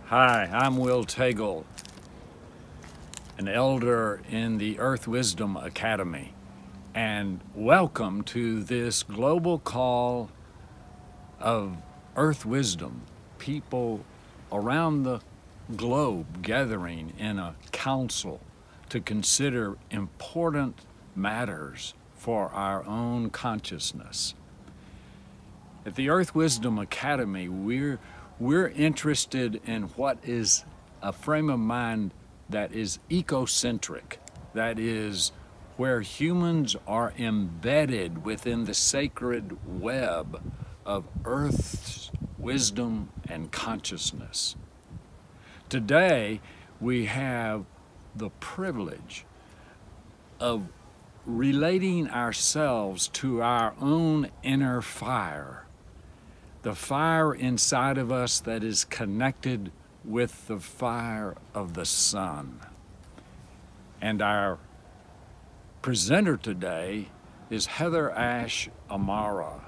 Hi, I'm Will Tagle, an elder in the Earth Wisdom Academy, and welcome to this global call of Earth Wisdom, people around the globe gathering in a council to consider important matters for our own consciousness. At the Earth Wisdom Academy, we're interested in what is a frame of mind that is ecocentric, that is where humans are embedded within the sacred web of Earth's wisdom and consciousness. Today, we have the privilege of relating ourselves to our own inner fire, the fire inside of us that is connected with the fire of the sun. And our presenter today is HeatherAsh Amara,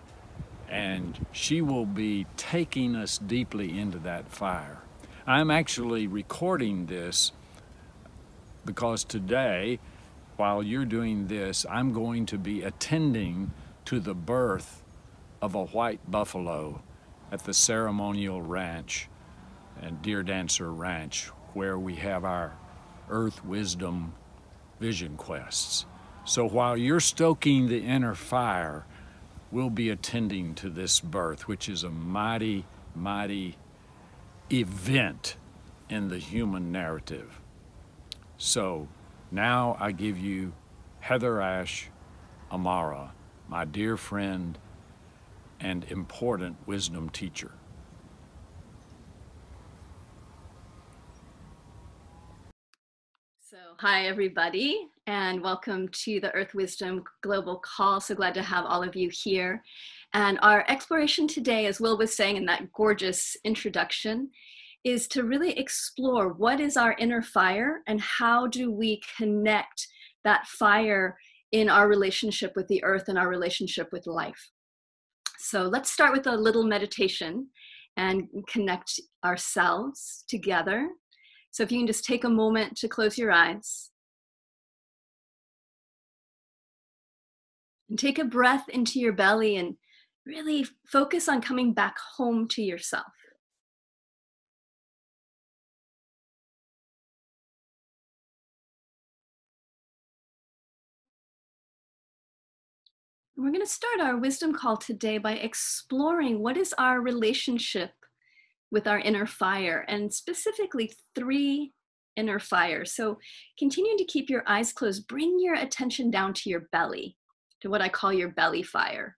and she will be taking us deeply into that fire. I'm actually recording this because today, while you're doing this, I'm going to be attending to the birth of a white buffalo at the Ceremonial Ranch and Deer Dancer Ranch, where we have our Earth Wisdom vision quests. So while you're stoking the inner fire, we'll be attending to this birth, which is a mighty, mighty event in the human narrative. So now I give you HeatherAsh Amara, my dear friend and important wisdom teacher. So, hi everybody, and welcome to the Earth Wisdom Global Call. So glad to have all of you here. And our exploration today, as Will was saying in that gorgeous introduction, is to really explore what is our inner fire and how do we connect that fire in our relationship with the earth and our relationship with life. So let's start with a little meditation and connect ourselves together. So if you can just take a moment to close your eyes and take a breath into your belly and really focus on coming back home to yourself. And we're going to start our wisdom call today by exploring what is our relationship with our inner fire, and specifically 3 inner fires. So continuing to keep your eyes closed, bring your attention down to your belly, to what I call your belly fire.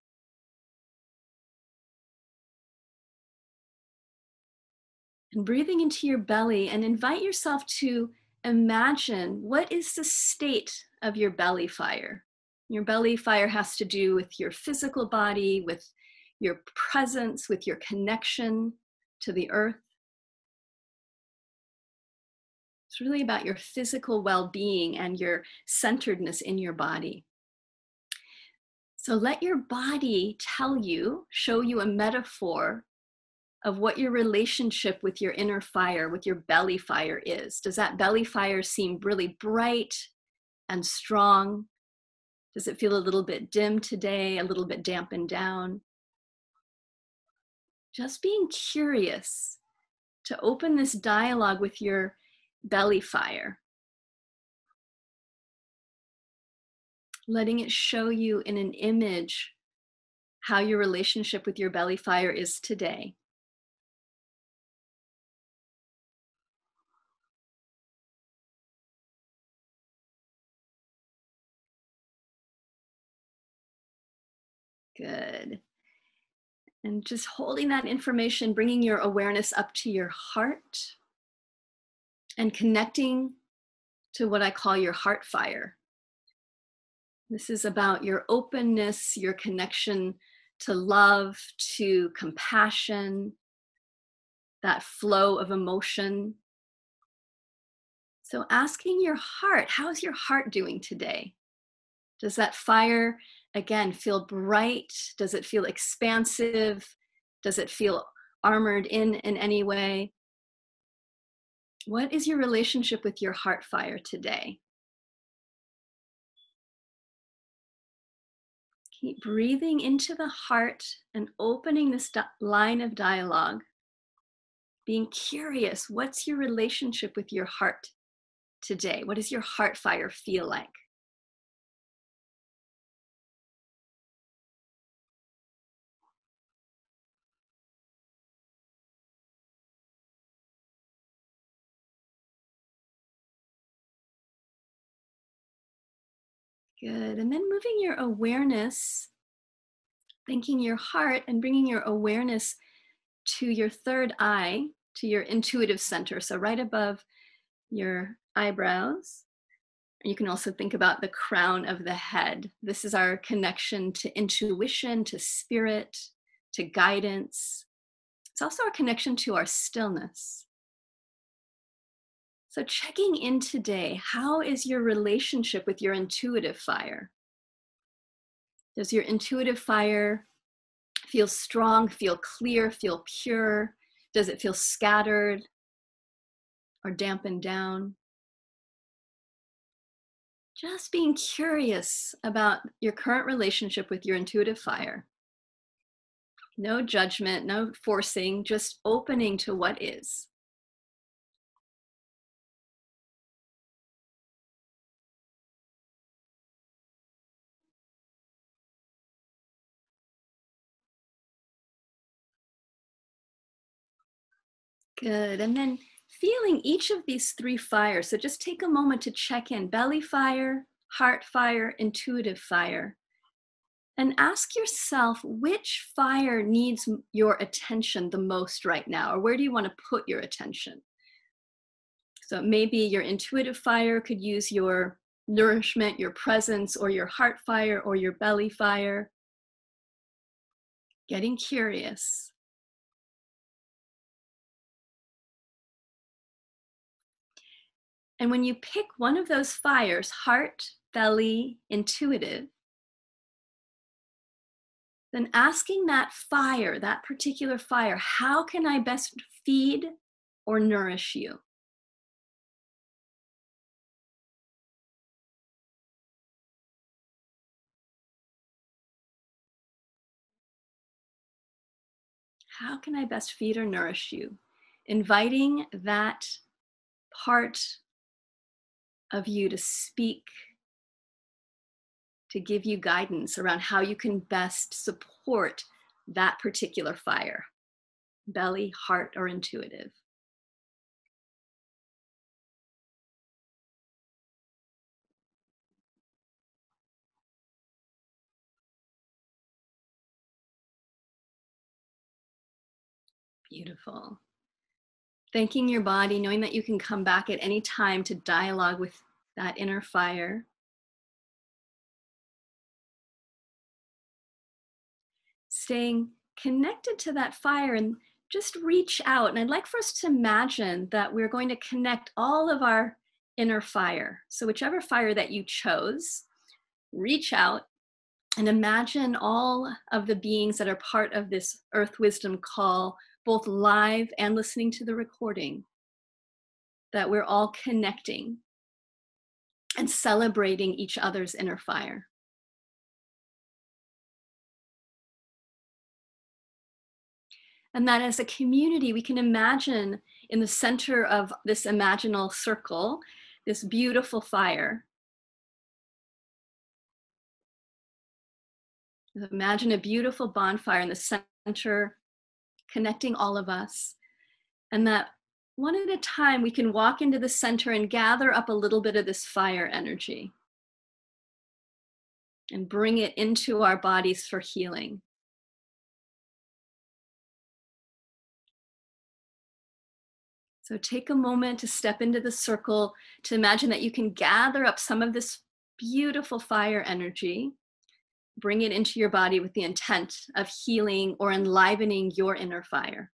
And breathing into your belly, and invite yourself to imagine what is the state of your belly fire. Your belly fire has to do with your physical body, with your presence, with your connection to the earth. It's really about your physical well-being and your centeredness in your body. So let your body tell you, show you a metaphor of what your relationship with your inner fire, with your belly fire is. Does that belly fire seem really bright and strong? Does it feel a little bit dim today, a little bit dampened down? Just being curious to open this dialogue with your belly fire. Letting it show you in an image how your relationship with your belly fire is today. Good. And just holding that information, bringing your awareness up to your heart and connecting to what I call your heart fire. This is about your openness, your connection to love, to compassion, that flow of emotion. So asking your heart, how's your heart doing today? Does that fire, again, feel bright? Does it feel expansive? Does it feel armored in any way? What is your relationship with your heart fire today? Keep breathing into the heart and opening this line of dialogue. Being curious, what's your relationship with your heart today? What does your heart fire feel like? Good. And then moving your awareness, thinking your heart and bringing your awareness to your third eye, to your intuitive center. So right above your eyebrows. You can also think about the crown of the head. This is our connection to intuition, to spirit, to guidance. It's also our connection to our stillness. So checking in today, how is your relationship with your intuitive fire? Does your intuitive fire feel strong, feel clear, feel pure? Does it feel scattered or dampened down? Just being curious about your current relationship with your intuitive fire. No judgment, no forcing, just opening to what is. Good. And then feeling each of these three fires. So just take a moment to check in: belly fire, heart fire, intuitive fire. And ask yourself which fire needs your attention the most right now, or where do you want to put your attention? So maybe your intuitive fire could use your nourishment, your presence, or your heart fire, or your belly fire. Getting curious. And when you pick one of those fires, heart, belly, intuitive, then asking that fire, that particular fire, how can I best feed or nourish you? How can I best feed or nourish you? Inviting that part of you to speak, to give you guidance around how you can best support that particular fire, belly, heart, or intuitive. Beautiful. Thanking your body, knowing that you can come back at any time to dialogue with that inner fire. Staying connected to that fire and just reach out. And I'd like for us to imagine that we're going to connect all of our inner fire. So whichever fire that you chose, reach out and imagine all of the beings that are part of this Earth Wisdom call, both live and listening to the recording, that we're all connecting and celebrating each other's inner fire. And that as a community, we can imagine in the center of this imaginal circle, this beautiful fire. Imagine a beautiful bonfire in the center, connecting all of us. And that one at a time, we can walk into the center and gather up a little bit of this fire energy and bring it into our bodies for healing. So take a moment to step into the circle, to imagine that you can gather up some of this beautiful fire energy, bring it into your body with the intent of healing or enlivening your inner fire.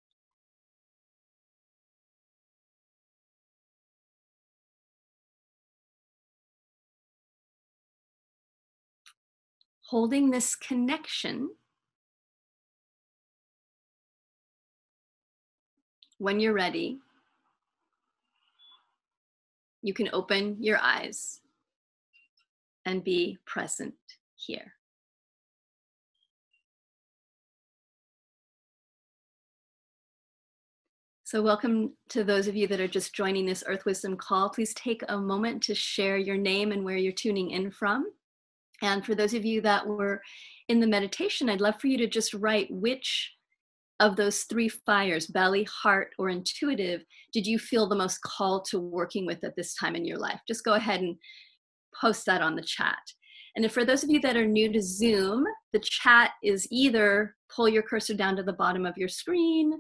Holding this connection, when you're ready, you can open your eyes and be present here. So welcome to those of you that are just joining this Earth Wisdom call. Please take a moment to share your name and where you're tuning in from. And for those of you that were in the meditation, I'd love for you to just write which of those three fires, belly, heart, or intuitive, did you feel the most called to working with at this time in your life? Just go ahead and post that on the chat. And for those of you that are new to Zoom, the chat is either pull your cursor down to the bottom of your screen,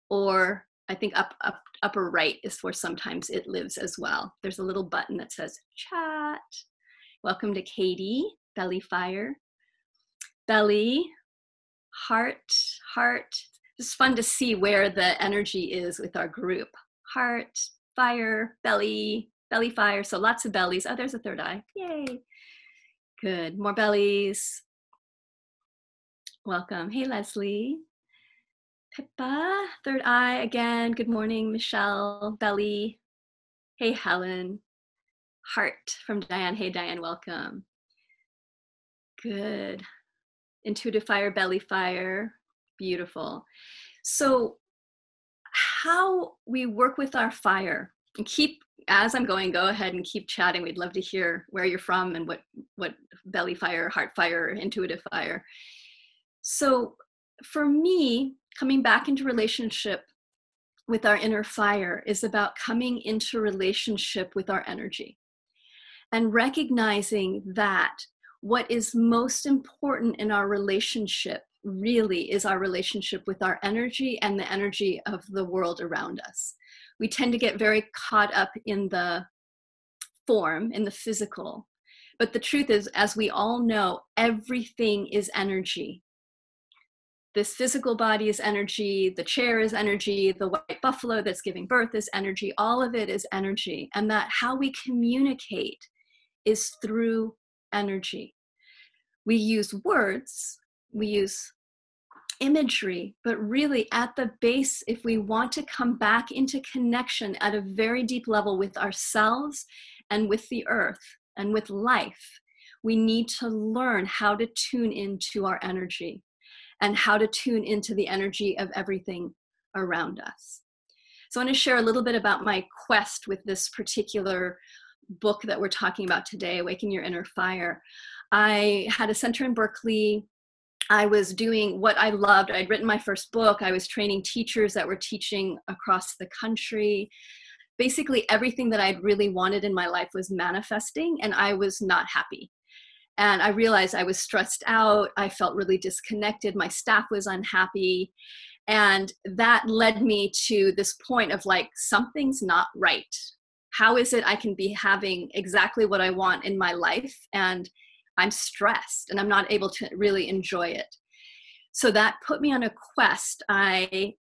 or I think upper right is where sometimes it lives as well. There's a little button that says chat. Welcome to Katie, belly fire. Belly, heart. It's fun to see where the energy is with our group. Heart, fire, belly fire. So lots of bellies. Oh, there's a third eye. Yay. Good. More bellies. Welcome. Hey, Leslie. Pippa, third eye again. Good morning, Michelle. Belly. Hey, Helen. Heart from Diane. Hey, Diane, welcome. Good. Intuitive fire, belly fire. Beautiful. So how we work with our fire, and keep, as I'm going, go ahead and keep chatting. We'd love to hear where you're from and what belly fire, heart fire, intuitive fire. So for me, coming back into relationship with our inner fire is about coming into relationship with our energy and recognizing that what is most important in our relationship really is our relationship with our energy and the energy of the world around us. We tend to get very caught up in the form, in the physical. But the truth is, as we all know, everything is energy. This physical body is energy, the chair is energy, the white buffalo that's giving birth is energy, all of it is energy. And that how we communicate is through energy. We use words, we use imagery, but really at the base, if we want to come back into connection at a very deep level with ourselves and with the earth and with life, we need to learn how to tune into our energy and how to tune into the energy of everything around us. So I want to share a little bit about my quest with this particular book that we're talking about today, Awaken Your Inner Fire. I had a center in Berkeley. I was doing what I loved. I'd written my first book. I was training teachers that were teaching across the country. Basically, everything that I'd really wanted in my life was manifesting, and I was not happy. And I realized I was stressed out. I felt really disconnected. My staff was unhappy. And that led me to this point of like, something's not right. How is it I can be having exactly what I want in my life and I'm stressed and I'm not able to really enjoy it? So that put me on a quest. I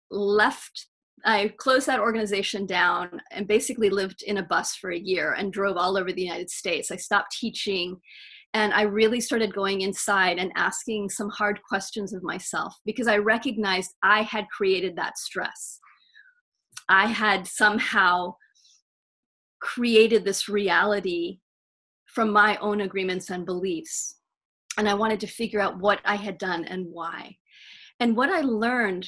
closed that organization down and basically lived in a bus for a year and drove all over the United States. I stopped teaching. And I really started going inside and asking some hard questions of myself because I recognized I had created that stress. I had somehow created this reality from my own agreements and beliefs. And I wanted to figure out what I had done and why. And what I learned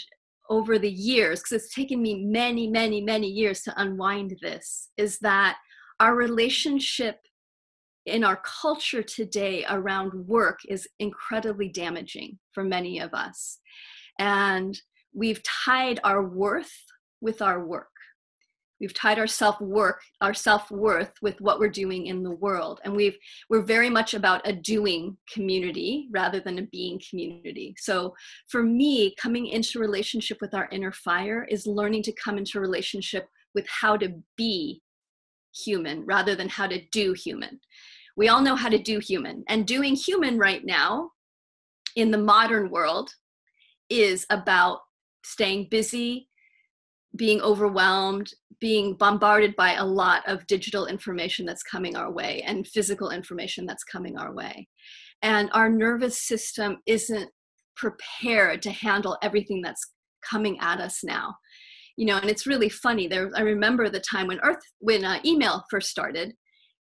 over the years, because it's taken me many, many, many years to unwind this, is that our relationship in our culture today around work is incredibly damaging for many of us. And we've tied our worth with our work. We've tied our self-worth with what we're doing in the world. And we're very much about a doing community rather than a being community. So for me, coming into relationship with our inner fire is learning to come into relationship with how to be human rather than how to do human. We all know how to do human, and doing human right now in the modern world is about staying busy, being overwhelmed, being bombarded by a lot of digital information that's coming our way and physical information that's coming our way. And our nervous system isn't prepared to handle everything that's coming at us now. And it's really funny. I remember the time when email first started,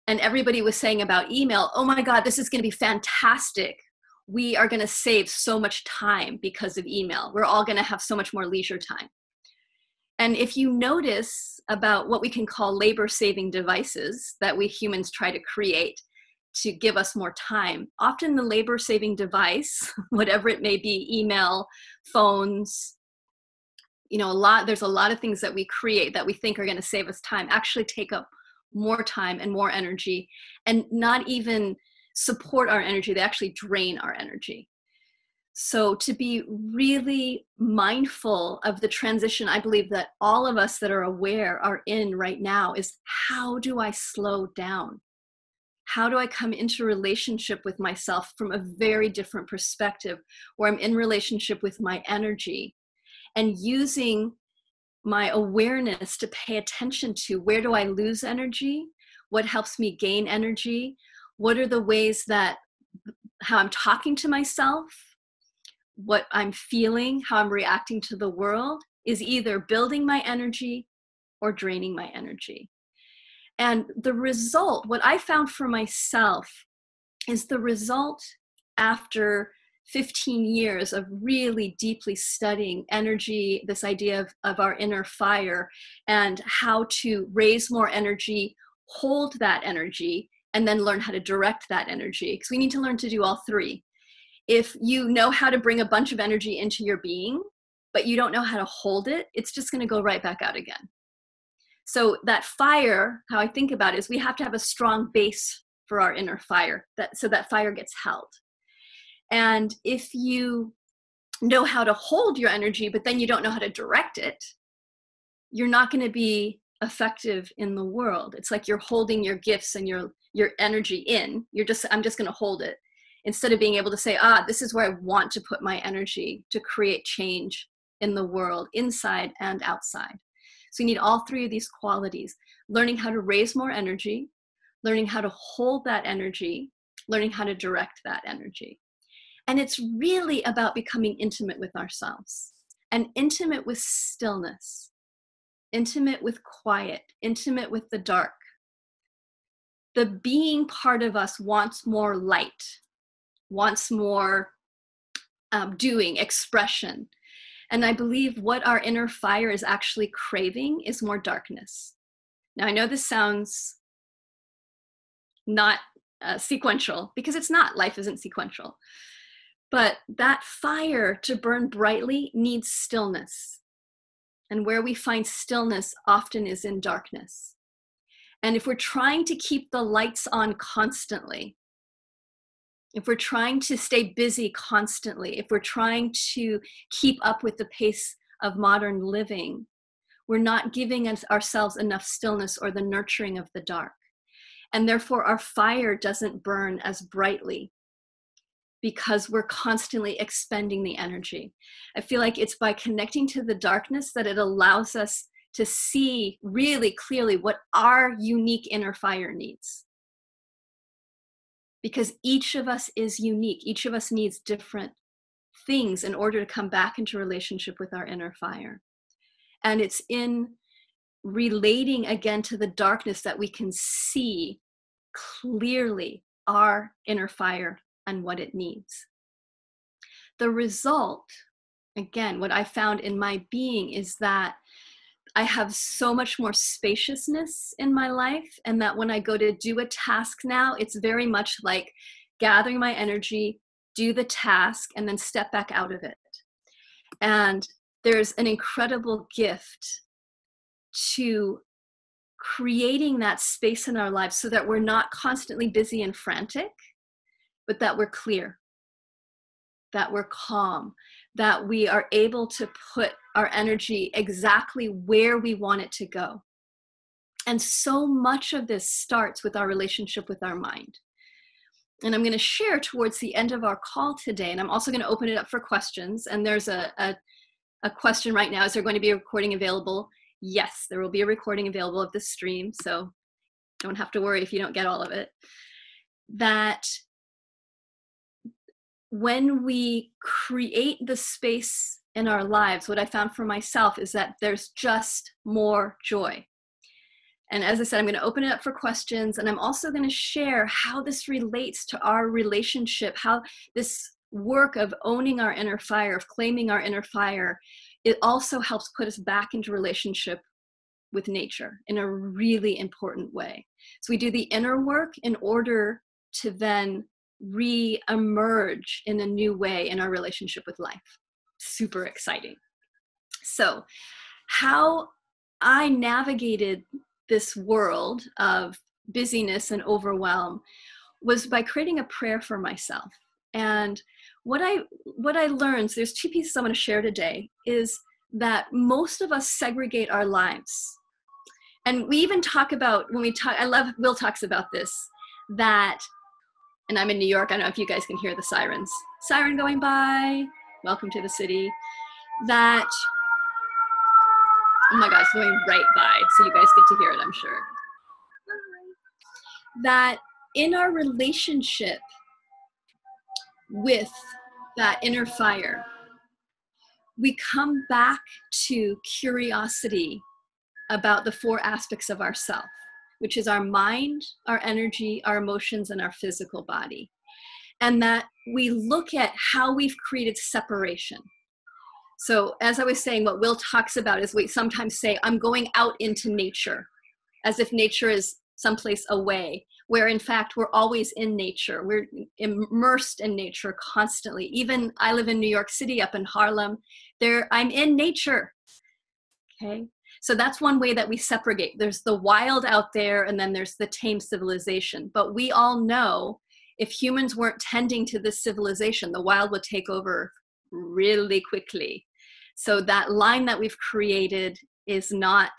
and everybody was saying about email, oh my God, this is going to be fantastic. We are going to save so much time because of email. We're all going to have so much more leisure time. And if you notice about what we can call labor-saving devices that we humans try to create to give us more time, often the labor-saving device, whatever it may be, email, phones, there's a lot of things that we create that we think are going to save us time, actually take up more time and more energy, and not even support our energy. They actually drain our energy. So to be really mindful of the transition, I believe that all of us that are aware are in right now, is how do I slow down? How do I come into relationship with myself from a very different perspective, where I'm in relationship with my energy and using my awareness to pay attention to where do I lose energy? What helps me gain energy? What are the ways that how I'm talking to myself, what I'm feeling, how I'm reacting to the world is either building my energy or draining my energy. And the result, what I found for myself, is the result after 15 years of really deeply studying energy, this idea of our inner fire, and how to raise more energy, hold that energy, and then learn how to direct that energy. Because we need to learn to do all three. If you know how to bring a bunch of energy into your being, but you don't know how to hold it, it's just going to go right back out again. So that fire, how I think about it, is we have to have a strong base for our inner fire, so that fire gets held. And if you know how to hold your energy, but then you don't know how to direct it, you're not going to be effective in the world. It's like you're holding your gifts and your energy in. I'm just going to hold it, instead of being able to say, this is where I want to put my energy to create change in the world, inside and outside. So you need all three of these qualities: learning how to raise more energy, learning how to hold that energy, learning how to direct that energy. And it's really about becoming intimate with ourselves, and intimate with stillness, intimate with quiet, intimate with the dark. The being part of us wants more light, wants more doing, expression. And I believe what our inner fire is actually craving is more darkness. Now, I know this sounds not sequential, because it's not. Life isn't sequential. But that fire to burn brightly needs stillness. And where we find stillness often is in darkness. And if we're trying to keep the lights on constantly, if we're trying to stay busy constantly, if we're trying to keep up with the pace of modern living, we're not giving ourselves enough stillness or the nurturing of the dark. And therefore, our fire doesn't burn as brightly, because we're constantly expending the energy. I feel like it's by connecting to the darkness that it allows us to see really clearly what our unique inner fire needs. Because each of us is unique. Each of us needs different things in order to come back into relationship with our inner fire. And it's in relating again to the darkness that we can see clearly our inner fire and what it needs. The result, again, what I found in my being is that I have so much more spaciousness in my life, and that when I go to do a task now, it's very much like gathering my energy, do the task, and then step back out of it. And there's an incredible gift to creating that space in our lives so that we're not constantly busy and frantic, but that we're clear, that we're calm, that we are able to put our energy exactly where we want it to go. And so much of this starts with our relationship with our mind. And I'm going to share towards the end of our call today, and I'm also going to open it up for questions. And there's a question right now: is there going to be a recording available? Yes, there will be a recording available of this stream, so don't have to worry if you don't get all of it. That when we create the space in our lives, what I found for myself is that there's just more joy. And as I said, I'm going to open it up for questions, and I'm also going to share how this relates to our relationship, how this work of owning our inner fire, of claiming our inner fire, it also helps put us back into relationship with nature in a really important way. So we do the inner work in order to then re-emerge in a new way in our relationship with life. Super exciting. So how I navigated this world of busyness and overwhelm was by creating a prayer for myself. And what I learned, so there's two pieces I want to share today, is that most of us segregate our lives. And we even talk about, when we talk, I love, Will talks about this, that, and I'm in New York, I don't know if you guys can hear the sirens. Siren going by, welcome to the city. That, oh my gosh, going right by, so you guys get to hear it, I'm sure. That in our relationship with that inner fire, we come back to curiosity about the four aspects of ourself, which is our mind, our energy, our emotions, and our physical body. And that we look at how we've created separation. So as I was saying, what Will talks about is we sometimes say, I'm going out into nature, as if nature is someplace away, where in fact we're always in nature. We're immersed in nature constantly. Even I live in New York City, up in Harlem. I'm in nature, okay? So that's one way that we separate. There's the wild out there, and then there's the tame civilization. But we all know if humans weren't tending to this civilization, the wild would take over really quickly. So that line that we've created is not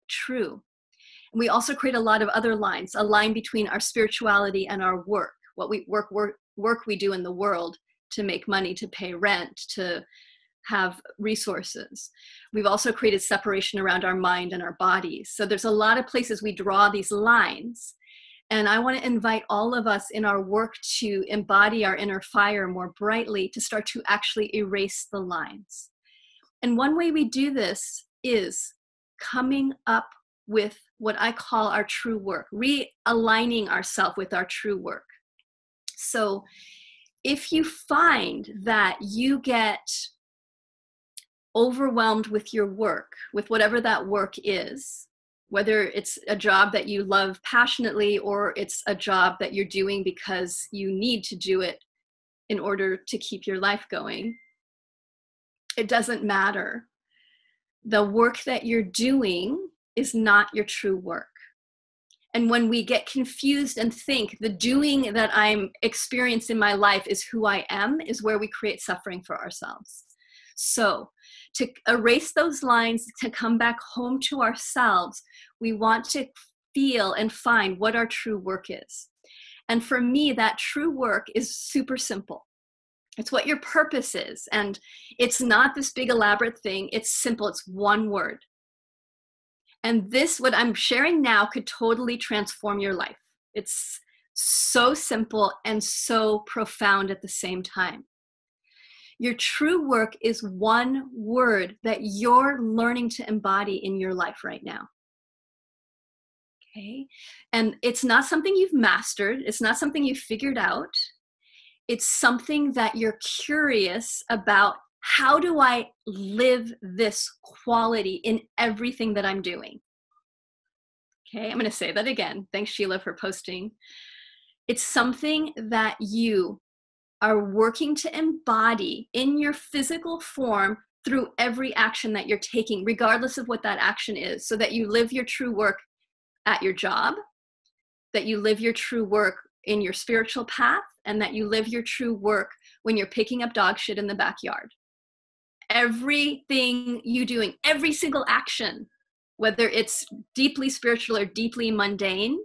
true. We also create a lot of other lines, a line between our spirituality and our work, what we work we do in the world to make money, to pay rent, to have resources. We've also created separation around our mind and our bodies. So there's a lot of places we draw these lines. And I want to invite all of us in our work to embody our inner fire more brightly, to start to actually erase the lines. And one way we do this is coming up with what I call our true work, realigning ourselves with our true work. So if you find that you get overwhelmed with your work, with whatever that work is, whether it's a job that you love passionately or it's a job that you're doing because you need to do it in order to keep your life going, it doesn't matter. The work that you're doing is not your true work. And when we get confused and think the doing that I'm experiencing in my life is who I am, is where we create suffering for ourselves. So to erase those lines, to come back home to ourselves, we want to feel and find what our true work is. And for me, that true work is super simple. It's what your purpose is. And it's not this big elaborate thing. It's simple. It's one word. And this, what I'm sharing now, could totally transform your life. It's so simple and so profound at the same time. Your true work is one word that you're learning to embody in your life right now. Okay? And it's not something you've mastered. It's not something you've figured out. It's something that you're curious about. How do I live this quality in everything that I'm doing? Okay, I'm going to say that again. Thanks, Sheila, for posting. It's something that you are working to embody in your physical form through every action that you're taking, regardless of what that action is, so that you live your true work at your job, that you live your true work in your spiritual path, and that you live your true work when you're picking up dog shit in the backyard. Everything you doing, every single action, whether it's deeply spiritual or deeply mundane,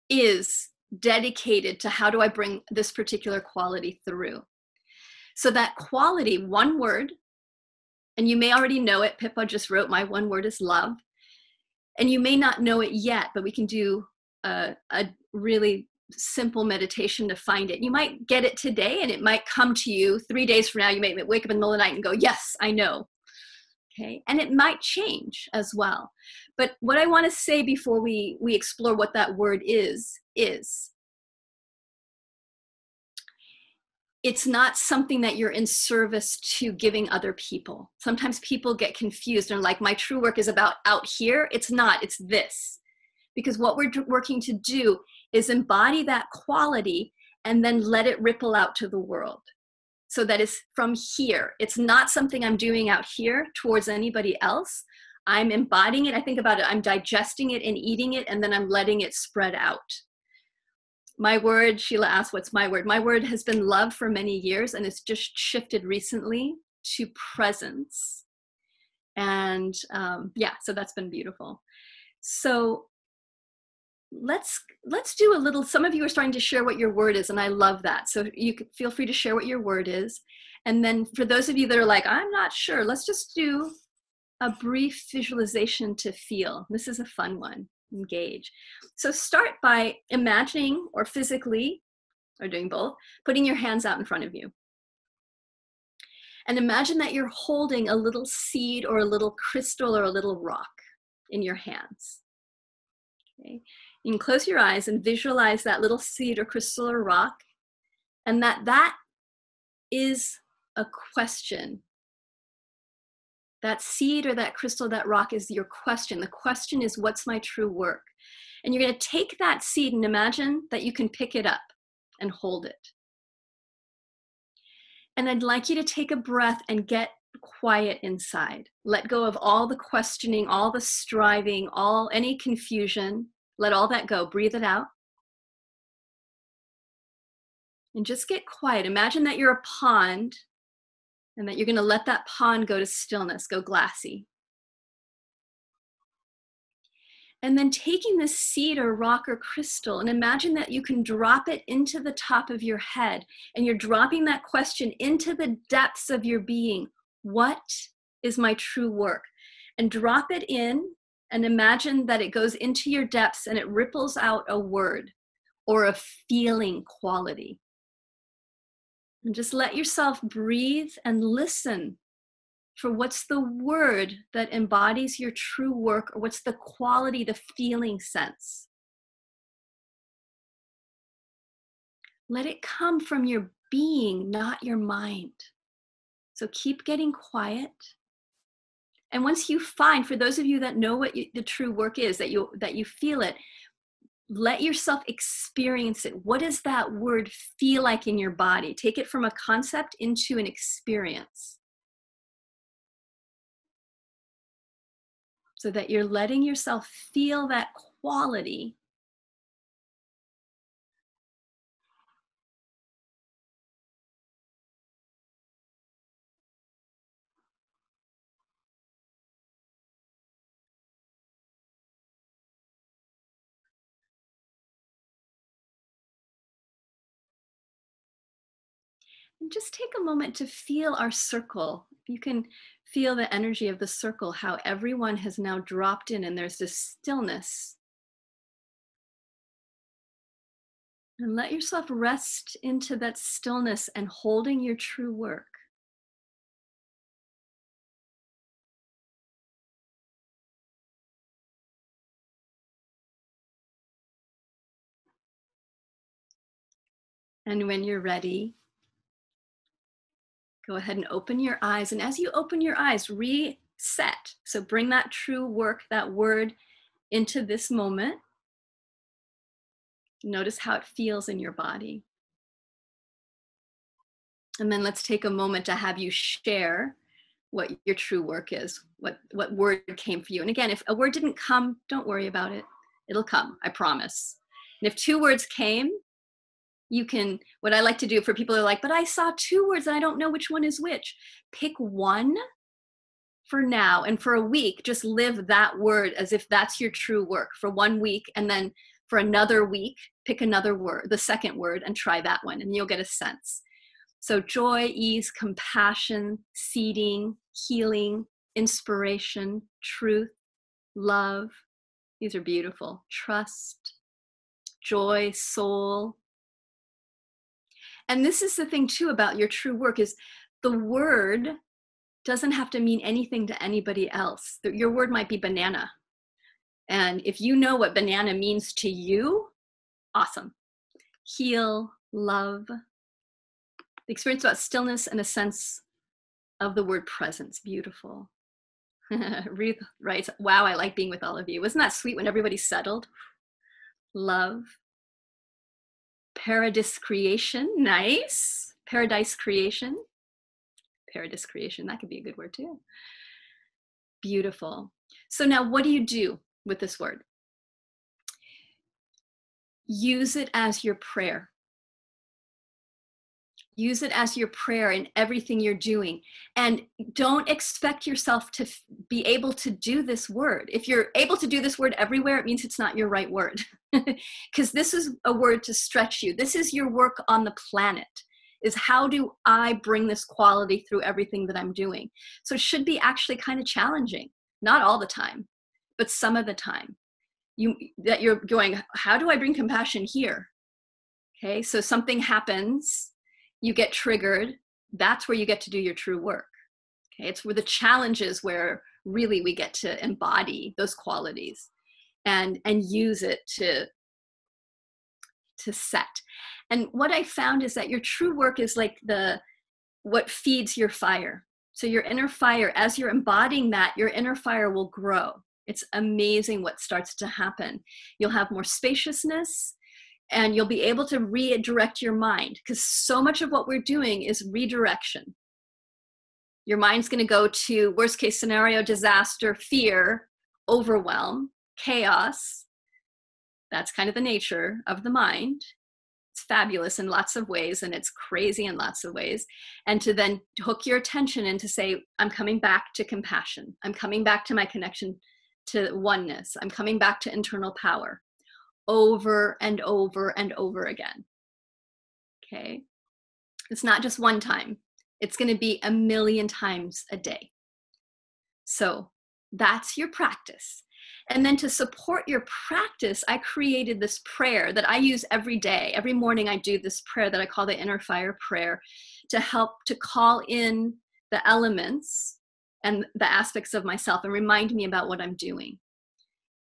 is dedicated to how do I bring this particular quality through. So that quality, one word, and you may already know it. Pippa just wrote, my one word is love. And you may not know it yet, but we can do a really simple meditation to find it. You might get it today and it might come to you 3 days from now. You may wake up in the middle of the night and go, yes, I know. Okay. And it might change as well. But what I want to say before we explore what that word is it's not something that you're in service to giving other people. Sometimes people get confused and like, my true work is about out here. It's not, it's this. Because what we're working to do is embody that quality and then let it ripple out to the world. So that it's from here. It's not something I'm doing out here towards anybody else. I'm embodying it. I think about it. I'm digesting it and eating it, and then I'm letting it spread out. My word, Sheila asked, what's my word? My word has been love for many years, and it's just shifted recently to presence. And yeah, so that's been beautiful. So let's do a little, some of you are starting to share what your word is, and I love that. So you can feel free to share what your word is. And then for those of you that are like, I'm not sure, let's just do a brief visualization to feel. This is a fun one. Engage. So start by imagining, or physically, or doing both, putting your hands out in front of you. And imagine that you're holding a little seed or a little crystal or a little rock in your hands. Okay. You can close your eyes and visualize that little seed or crystal or rock, and that is a question. That seed or that crystal, that rock is your question. The question is, what's my true work? And you're going to take that seed and imagine that you can pick it up and hold it. And I'd like you to take a breath and get quiet inside. Let go of all the questioning, all the striving, any confusion. Let all that go. Breathe it out. And just get quiet. Imagine that you're a pond, and that you're going to let that pond go to stillness, go glassy. And then taking this seed or rock or crystal, and imagine that you can drop it into the top of your head, and you're dropping that question into the depths of your being. What is my true work? And drop it in, and imagine that it goes into your depths and it ripples out a word or a feeling quality. And just let yourself breathe and listen for what's the word that embodies your true work, or what's the quality, the feeling sense. Let it come from your being, not your mind. So keep getting quiet. And once you find, for those of you that know what the true work is, that you feel it, let yourself experience it. What does that word feel like in your body? Take it from a concept into an experience, so that you're letting yourself feel that quality. And just take a moment to feel our circle. You can feel the energy of the circle, how everyone has now dropped in and there's this stillness. And let yourself rest into that stillness and holding your true work. And when you're ready, go ahead and open your eyes. And as you open your eyes, reset. So bring that true work, that word, into this moment. Notice how it feels in your body. And then let's take a moment to have you share what your true work is, what word came for you. And again, if a word didn't come, don't worry about it. It'll come, I promise. And if 2 words came, you can, what I like to do for people who are like, but I saw 2 words and I don't know which one is which. Pick one for now, and for a week, just live that word as if that's your true work for 1 week. And then for another week, pick another word, the second word, and try that one, and you'll get a sense. So joy, ease, compassion, seeding, healing, inspiration, truth, love. These are beautiful. Trust, joy, soul. And this is the thing too about your true work, is the word doesn't have to mean anything to anybody else. Your word might be banana. And if you know what banana means to you, awesome. Heal, love. The experience about stillness and a sense of the word presence. Beautiful. Ruth writes, wow, I like being with all of you. Wasn't that sweet when everybody's settled? Love. Paradise creation. Nice. Paradise creation. Paradise creation. That could be a good word too. Beautiful. So now what do you do with this word? Use it as your prayer. Use it as your prayer in everything you're doing. And don't expect yourself to be able to do this word. If you're able to do this word everywhere, it means it's not your right word. Because this is a word to stretch you. This is your work on the planet, is how do I bring this quality through everything that I'm doing? So it should be actually kind of challenging. Not all the time, but some of the time. That you're going, how do I bring compassion here? Okay, so something happens, you get triggered, that's where you get to do your true work. Okay, it's where the challenge is, where really we get to embody those qualities and use it to set. And what I found is that your true work is like what feeds your fire. So your inner fire, as you're embodying that, your inner fire will grow. It's amazing what starts to happen. You'll have more spaciousness, and you'll be able to redirect your mind, because so much of what we're doing is redirection. Your mind's going to go to worst case scenario, disaster, fear, overwhelm, chaos. That's kind of the nature of the mind. It's fabulous in lots of ways, and it's crazy in lots of ways. And to then hook your attention and to say, I'm coming back to compassion. I'm coming back to my connection to oneness. I'm coming back to internal power, over and over and over again. Okay. It's not just one time. It's going to be 1,000,000 times a day. So that's your practice. And then to support your practice, I created this prayer that I use every day. Every morning I do this prayer that I call the Inner Fire Prayer, to help to call in the elements and the aspects of myself and remind me about what I'm doing.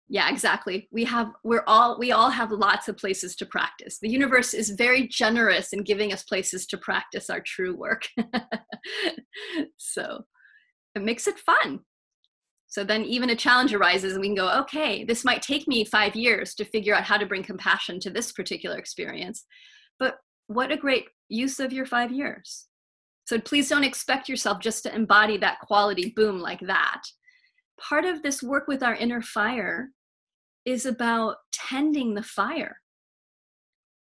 Yeah, exactly. We all have lots of places to practice. The universe is very generous in giving us places to practice our true work. So it makes it fun. So then even a challenge arises and we can go, okay, this might take me 5 years to figure out how to bring compassion to this particular experience, but what a great use of your 5 years. So please don't expect yourself just to embody that quality, boom, like that. Part of this work with our inner fire is about tending the fire.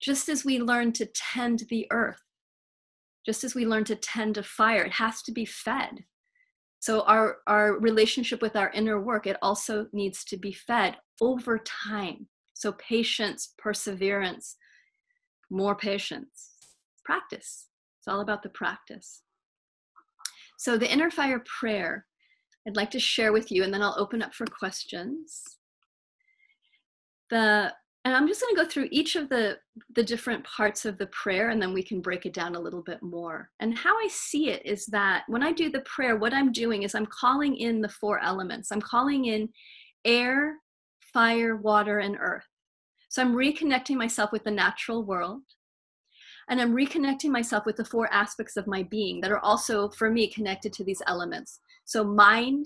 Just as we learn to tend the earth, just as we learn to tend a fire, it has to be fed. So our relationship with our inner work, it also needs to be fed over time. So patience, perseverance, more patience, practice. It's all about the practice. So the Inner Fire Prayer, I'd like to share with you, and then I'll open up for questions. And I'm just going to go through each of the different parts of the prayer, and then we can break it down a little bit more. And how I see it is that when I do the prayer, what I'm doing is I'm calling in the 4 elements. I'm calling in air, fire, water, and earth. So I'm reconnecting myself with the natural world. And I'm reconnecting myself with the 4 aspects of my being that are also, for me, connected to these elements. So mind,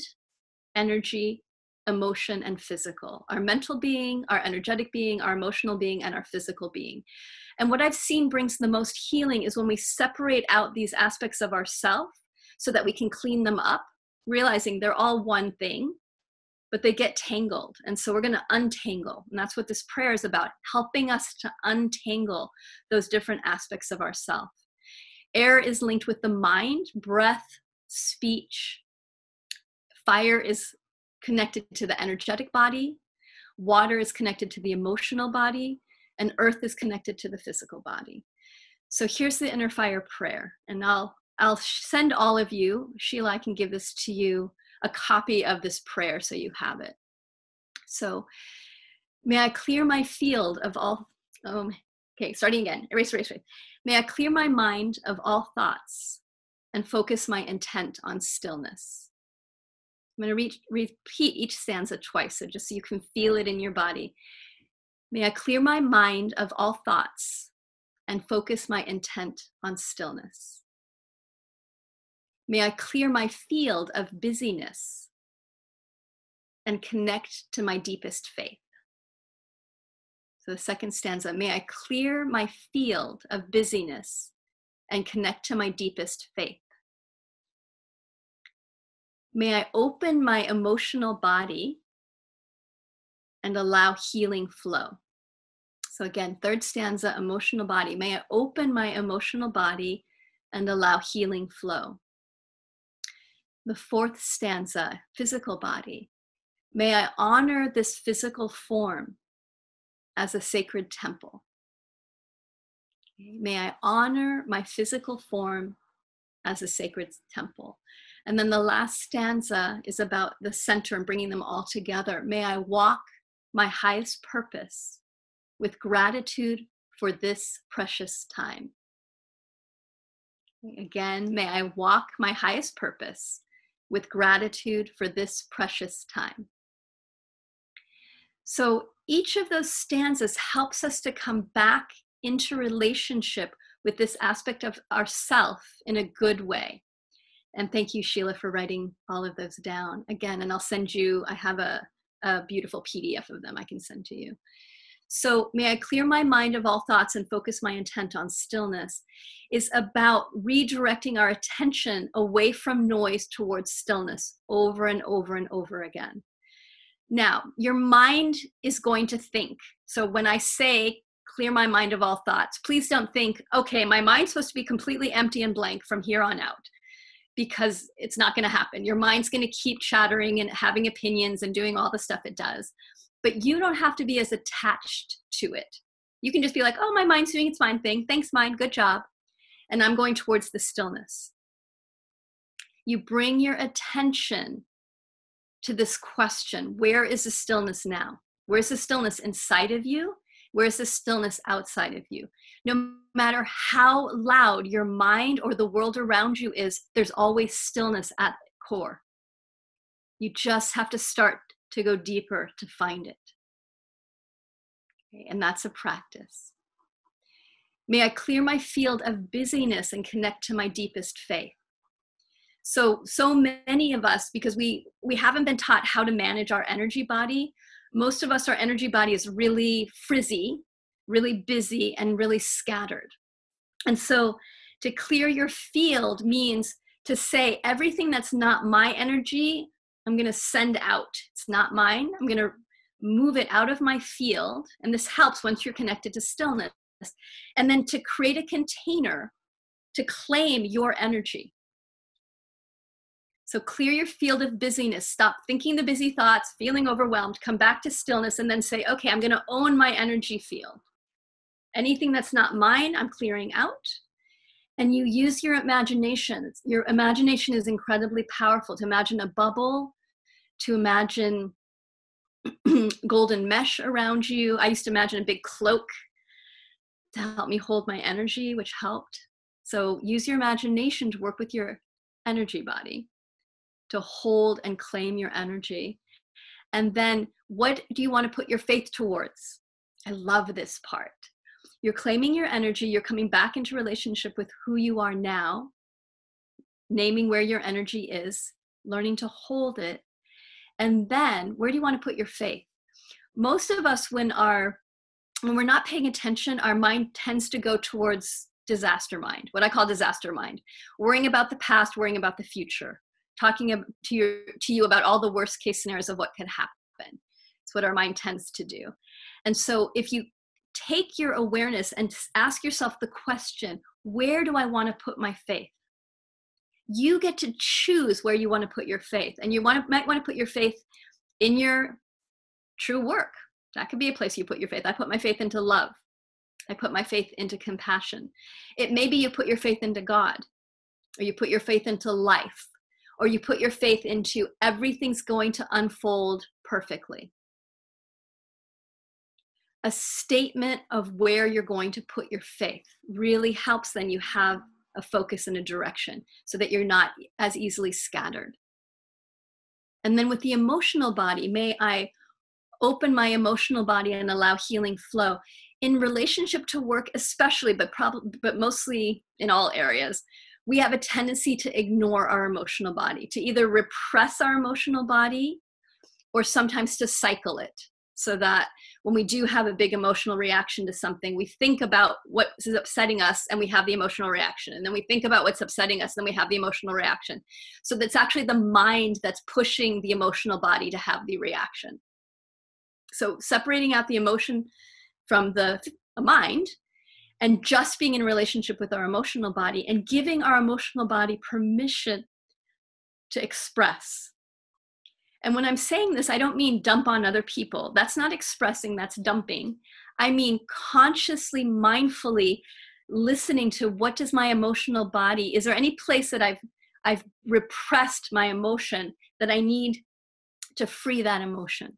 energy, emotion, and physical. Our mental being, our energetic being, our emotional being, and our physical being. And what I've seen brings the most healing is when we separate out these aspects of ourself so that we can clean them up, realizing they're all one thing, but they get tangled. And so we're going to untangle. And that's what this prayer is about, helping us to untangle those different aspects of ourself. Air is linked with the mind, breath, speech. Fire is connected to the energetic body. Water is connected to the emotional body. And earth is connected to the physical body. So here's the Inner Fire Prayer. And I'll send all of you, Sheila, I can give this to you, a copy of this prayer so you have it. So may I clear my field of all Okay, starting again. Erase, erase, erase. May I clear my mind of all thoughts and focus my intent on stillness. I'm going to repeat each stanza twice, so just so you can feel it in your body. May I clear my mind of all thoughts and focus my intent on stillness. May I clear my field of busyness and connect to my deepest faith. So the second stanza, may I clear my field of busyness and connect to my deepest faith. May I open my emotional body and allow healing flow. So again, third stanza, emotional body. May I open my emotional body and allow healing flow. The fourth stanza, physical body. May I honor this physical form as a sacred temple. May I honor my physical form as a sacred temple. And then the last stanza is about the center and bringing them all together. May I walk my highest purpose with gratitude for this precious time. Again, may I walk my highest purpose with gratitude for this precious time. So each of those stanzas helps us to come back into relationship with this aspect of ourself in a good way. And thank you, Sheila, for writing all of those down again. And I'll send you, I have a beautiful PDF of them I can send to you. So may I clear my mind of all thoughts and focus my intent on stillness is about redirecting our attention away from noise towards stillness over and over and over again. Now, your mind is going to think. So when I say clear my mind of all thoughts, please don't think, okay, my mind's supposed to be completely empty and blank from here on out, because it's not going to happen. Your mind's going to keep chattering and having opinions and doing all the stuff it does. But you don't have to be as attached to it. You can just be like, oh, my mind's doing its fine thing. Thanks, mind. Good job. And I'm going towards the stillness. You bring your attention to this question, where is the stillness now? Where's the stillness inside of you? Where's the stillness outside of you? No matter how loud your mind or the world around you is, there's always stillness at the core. You just have to start to go deeper to find it. Okay, and that's a practice. May I clear my field of busyness and connect to my deepest faith. So many of us, because we haven't been taught how to manage our energy body, most of us, our energy body is really frizzy, really busy, and really scattered. And so to clear your field means to say everything that's not my energy, I'm going to send out. It's not mine. I'm going to move it out of my field. And this helps once you're connected to stillness. And then to create a container to claim your energy. So clear your field of busyness. Stop thinking the busy thoughts, feeling overwhelmed. Come back to stillness and then say, okay, I'm going to own my energy field. Anything that's not mine, I'm clearing out. And you use your imagination. Your imagination is incredibly powerful. To imagine a bubble, to imagine golden mesh around you. I used to imagine a big cloak to help me hold my energy, which helped. So use your imagination to work with your energy body, to hold and claim your energy. And then what do you want to put your faith towards? I love this part. You're claiming your energy. You're coming back into relationship with who you are now, naming where your energy is, learning to hold it. And then where do you want to put your faith? Most of us, when we're not paying attention, our mind tends to go towards disaster mind, what I call disaster mind, worrying about the past, worrying about the future, talking to you about all the worst case scenarios of what could happen. It's what our mind tends to do. And so if you take your awareness and ask yourself the question, where do I want to put my faith? You get to choose where you want to put your faith. And you might want to put your faith in your true work. That could be a place you put your faith. I put my faith into love. I put my faith into compassion. It may be you put your faith into God, or you put your faith into life, or you put your faith into everything's going to unfold perfectly. a statement of where you're going to put your faith really helps. Then you have a focus and a direction so that you're not as easily scattered. And then with the emotional body, may I open my emotional body and allow healing flow in relationship to work, especially, but mostly in all areas. We have a tendency to ignore our emotional body, to either repress our emotional body or sometimes to cycle it, so that when we do have a big emotional reaction to something, we think about what is upsetting us and we have the emotional reaction. And then we think about what's upsetting us and then we have the emotional reaction. So that's actually the mind that's pushing the emotional body to have the reaction. So separating out the emotion from the mind and just being in relationship with our emotional body and giving our emotional body permission to express. And when I'm saying this, I don't mean dump on other people. That's not expressing, that's dumping. I mean consciously, mindfully listening to, what does my emotional body, is there any place that I've repressed my emotion that I need to free that emotion?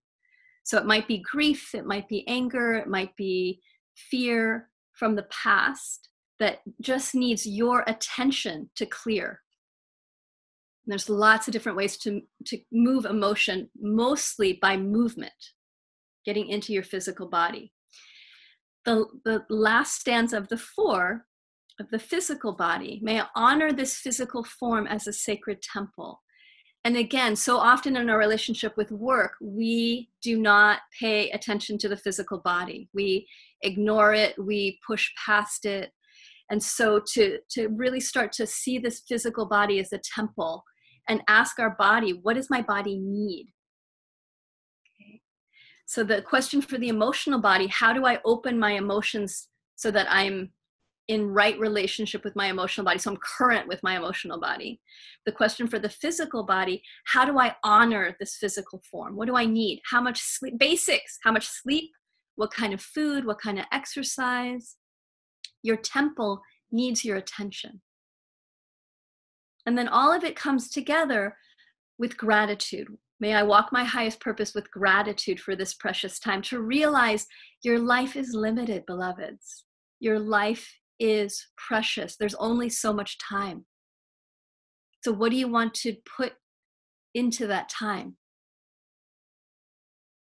So it might be grief, it might be anger, it might be fear from the past that just needs your attention to clear. And there's lots of different ways to move emotion, mostly by movement, getting into your physical body. The last stanza of the 4 of the physical body, may I honor this physical form as a sacred temple. And again, so often in our relationship with work, we do not pay attention to the physical body. We ignore it, we push past it. And so to really start to see this physical body as a temple and ask our body, what does my body need? Okay. So the question for the emotional body, how do I open my emotions so that I'm in right relationship with my emotional body, so I'm current with my emotional body? The question for the physical body, how do I honor this physical form? What do I need? How much sleep? Basics, how much sleep? What kind of food? What kind of exercise? Your temple needs your attention. And then all of it comes together with gratitude. May I walk my highest purpose with gratitude for this precious time, to realize your life is limited, beloveds. Your life is precious. There's only so much time. So what do you want to put into that time?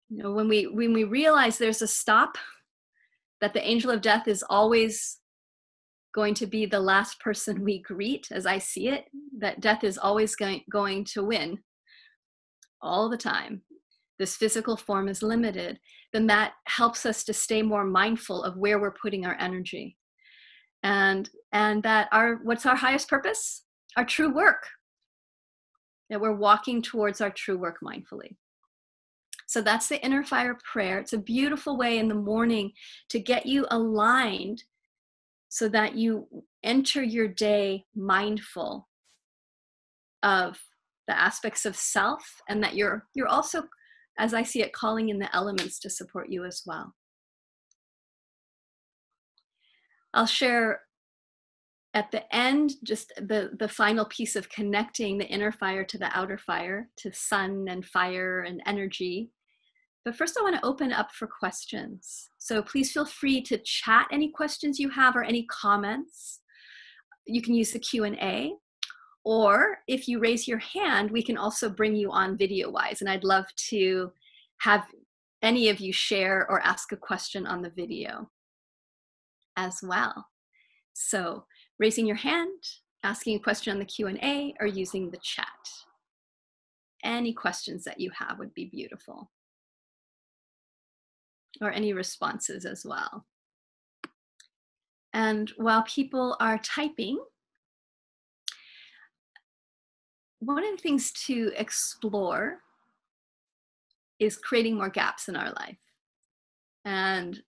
You know, when we realize there's a stop, that the angel of death is always going to be the last person we greet, as I see it, that death is always going to win all the time. This physical form is limited, then that helps us to stay more mindful of where we're putting our energy. And that what's our highest purpose? Our true work. That we're walking towards our true work mindfully. So that's the inner fire prayer. It's a beautiful way in the morning to get you aligned so that you enter your day mindful of the aspects of self, and that you're also, as I see it, calling in the elements to support you as well. I'll share at the end just the final piece of connecting the inner fire to the outer fire, to sun and fire and energy. But first I want to open up for questions. So please feel free to chat any questions you have or any comments. You can use the Q&A, or if you raise your hand, we can also bring you on video-wise. And I'd love to have any of you share or ask a question on the video as well. So raising your hand, asking a question on the Q&A, or using the chat. Any questions that you have would be beautiful. Or any responses as well. And while people are typing, one of the things to explore is creating more gaps in our life. And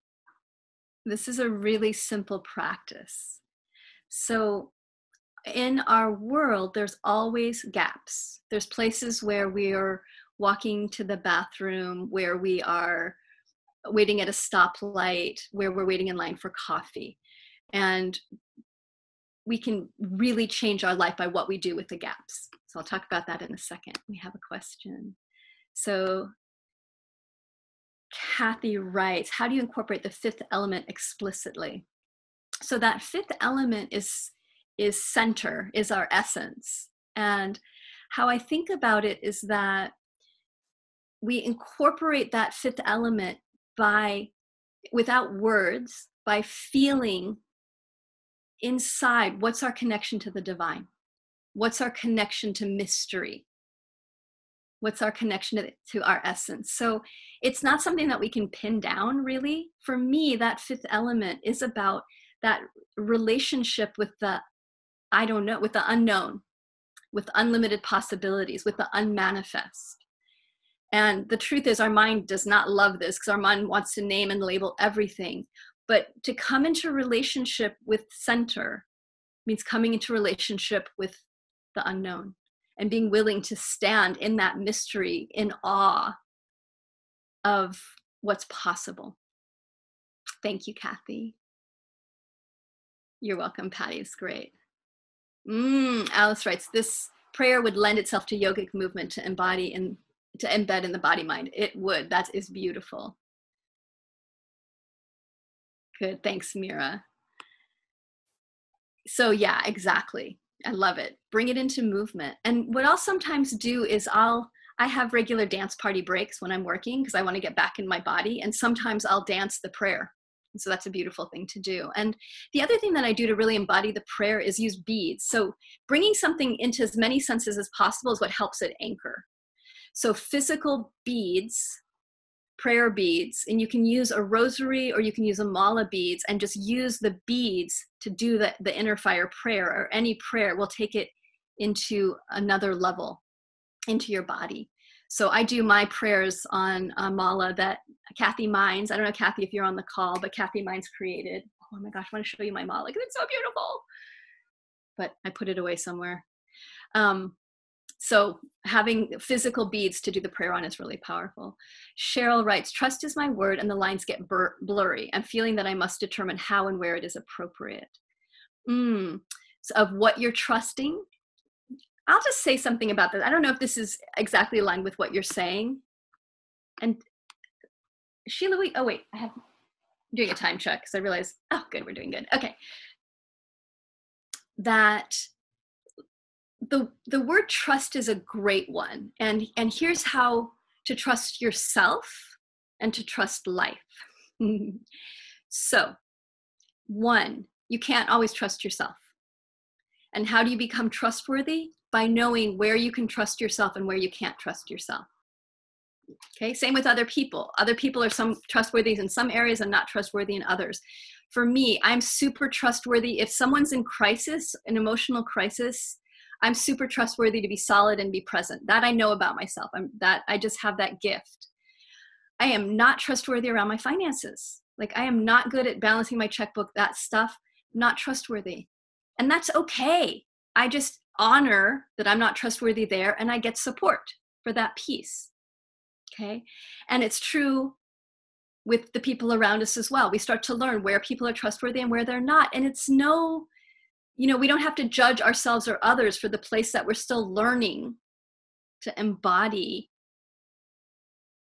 this is a really simple practice. So in our world, there's always gaps. There's places where we are walking to the bathroom, where we are waiting at a stoplight, where we're waiting in line for coffee. And we can really change our life by what we do with the gaps. So I'll talk about that in a second. We have a question. So Kathy writes, how do you incorporate the fifth element explicitly? So that fifth element is center, is our essence. And how I think about it is that we incorporate that fifth element without words, by feeling inside what's our connection to the divine, what's our connection to mystery, what's our connection to our essence. So it's not something that we can pin down, really. For me, that fifth element is about that relationship with the I don't know, with the unknown, with unlimited possibilities, with the unmanifest. And the truth is, our mind does not love this, because our mind wants to name and label everything. But to come into relationship with center means coming into relationship with the unknown and being willing to stand in that mystery, in awe of what's possible. Thank you, Kathy. You're welcome, Patty. It's great. Alice writes, this prayer would lend itself to yogic movement to embody and to embed in the body mind. It would. That is beautiful. Good. Thanks, Mira. So yeah, exactly. I love it. Bring it into movement. And what I'll sometimes do is I have regular dance party breaks when I'm working, because I want to get back in my body. And sometimes I'll dance the prayer. And so that's a beautiful thing to do. And the other thing that I do to really embody the prayer is use beads. So bringing something into as many senses as possible is what helps it anchor. So physical beads, prayer beads, and you can use a rosary or you can use a mala beads, and just use the beads to do the inner fire prayer, or any prayer will take it into another level, into your body. So I do my prayers on a mala that Kathy Mines, I don't know, Kathy, if you're on the call, but Kathy Mines created. Oh my gosh, I want to show you my mala, because it's so beautiful. But I put it away somewhere. So having physical beads to do the prayer on is really powerful. Cheryl writes, trust is my word and the lines get blurry. I'm feeling that I must determine how and where it is appropriate. So of what you're trusting, I'll just say something about that. I don't know if this is exactly aligned with what you're saying. And Sheila, I'm doing a time check because I realized, oh, good, we're doing good. Okay. That the word trust is a great one. And here's how to trust yourself and to trust life. So, one, you can't always trust yourself. And how do you become trustworthy? By knowing where you can trust yourself and where you can't trust yourself. Okay, same with other people. Other people are some trustworthy in some areas and not trustworthy in others. For me, I'm super trustworthy. If someone's in crisis, an emotional crisis, I'm super trustworthy to be solid and be present. That I know about myself. I just have that gift. I am not trustworthy around my finances. Like, I am not good at balancing my checkbook, that stuff, not trustworthy. And that's okay. I just honor that I'm not trustworthy there, and I get support for that piece. Okay. And it's true with the people around us as well. We start to learn where people are trustworthy and where they're not. And it's we don't have to judge ourselves or others for the place that we're still learning to embody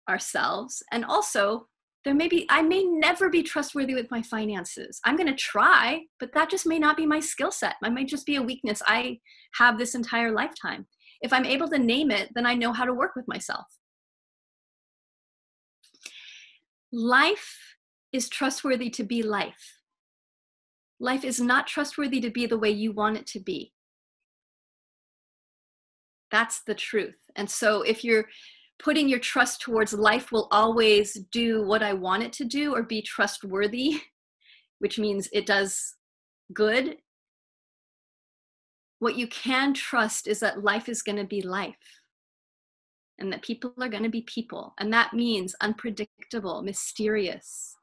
ourselves. And also, I may never be trustworthy with my finances. I'm going to try, but that just may not be my skill set. It might just be a weakness I have this entire lifetime. If I'm able to name it, then I know how to work with myself. Life is trustworthy to be life. Life is not trustworthy to be the way you want it to be. That's the truth. And so if you're putting your trust towards life will always do what I want it to do, or be trustworthy, which means it does good, what you can trust is that life is going to be life. And that people are going to be people. And that means unpredictable, mysterious,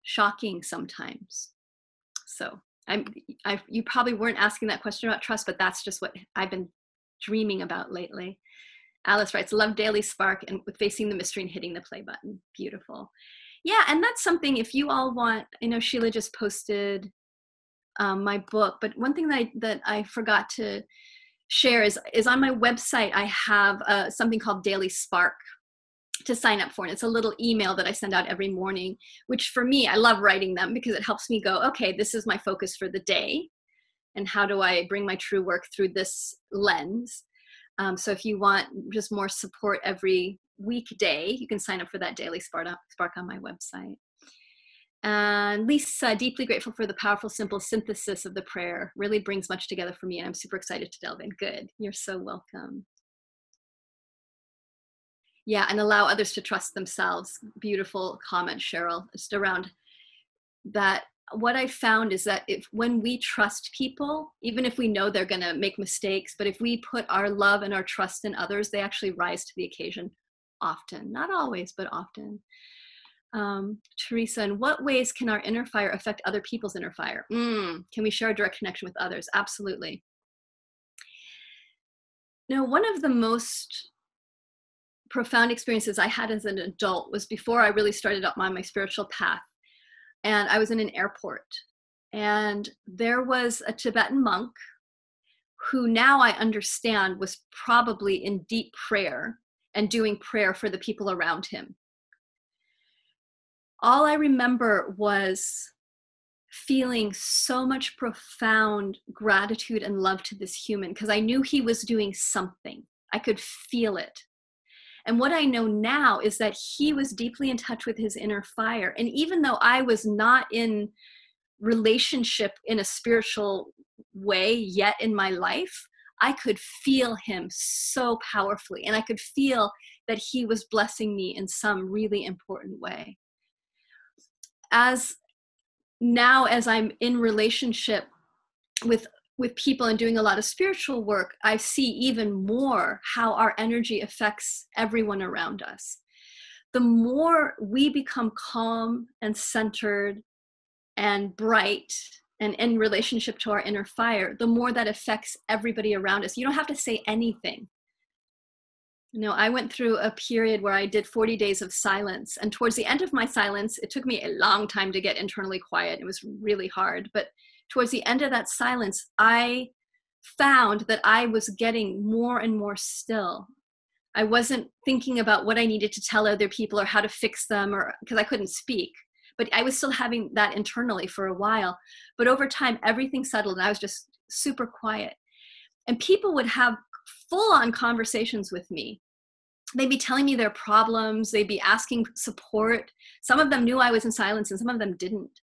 shocking sometimes. So you probably weren't asking that question about trust, but that's just what I've been dreaming about lately. Alice writes, love daily spark and with facing the mystery and hitting the play button. Beautiful. Yeah, and that's something, if you all want, I know Sheila just posted my book, but one thing that I forgot to share is on my website, I have something called Daily Spark. to sign up for. And it's a little email that I send out every morning, which for me, I love writing them because it helps me go, okay, this is my focus for the day. And how do I bring my true work through this lens? So if you want just more support every weekday, you can sign up for that daily spark on my website. And Lisa, deeply grateful for the powerful, simple synthesis of the prayer. Really brings much together for me, and I'm super excited to delve in. Good. You're so welcome. Yeah, and allow others to trust themselves. Beautiful comment, Cheryl. Just around that, what I found is that when we trust people, even if we know they're going to make mistakes, but if we put our love and our trust in others, they actually rise to the occasion often. Not always, but often. Teresa, in what ways can our inner fire affect other people's inner fire? Can we share a direct connection with others? Absolutely. Now, one of the most profound experiences I had as an adult was before I really started up on my spiritual path. And I was in an airport, and there was a Tibetan monk who now I understand was probably in deep prayer and doing prayer for the people around him. All I remember was feeling so much profound gratitude and love to this human because I knew he was doing something. I could feel it. And what I know now is that he was deeply in touch with his inner fire. And even though I was not in relationship in a spiritual way yet in my life, I could feel him so powerfully. And I could feel that he was blessing me in some really important way. As I'm in relationship with people and doing a lot of spiritual work, I see even more how our energy affects everyone around us. The more we become calm and centered and bright and in relationship to our inner fire, the more that affects everybody around us. You don't have to say anything. You know, I went through a period where I did 40 days of silence. And towards the end of my silence, it took me a long time to get internally quiet. It was really hard. But towards the end of that silence, I found that I was getting more and more still. I wasn't thinking about what I needed to tell other people or how to fix them, or because I couldn't speak. But I was still having that internally for a while. But over time, everything settled and I was just super quiet. And people would have full-on conversations with me. They'd be telling me their problems. They'd be asking support. Some of them knew I was in silence and some of them didn't.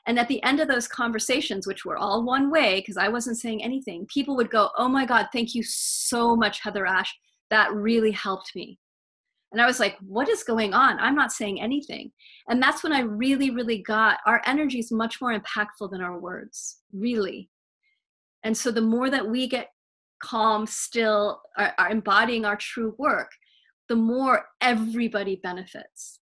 And at the end of those conversations, which were all one way because I wasn't saying anything, people would go, "Oh my God, thank you so much, HeatherAsh. That really helped me." And I was like, what is going on? I'm not saying anything. And that's when I really, really got our energy is much more impactful than our words, really. And so the more that we get calm, still, are embodying our true work, the more everybody benefits.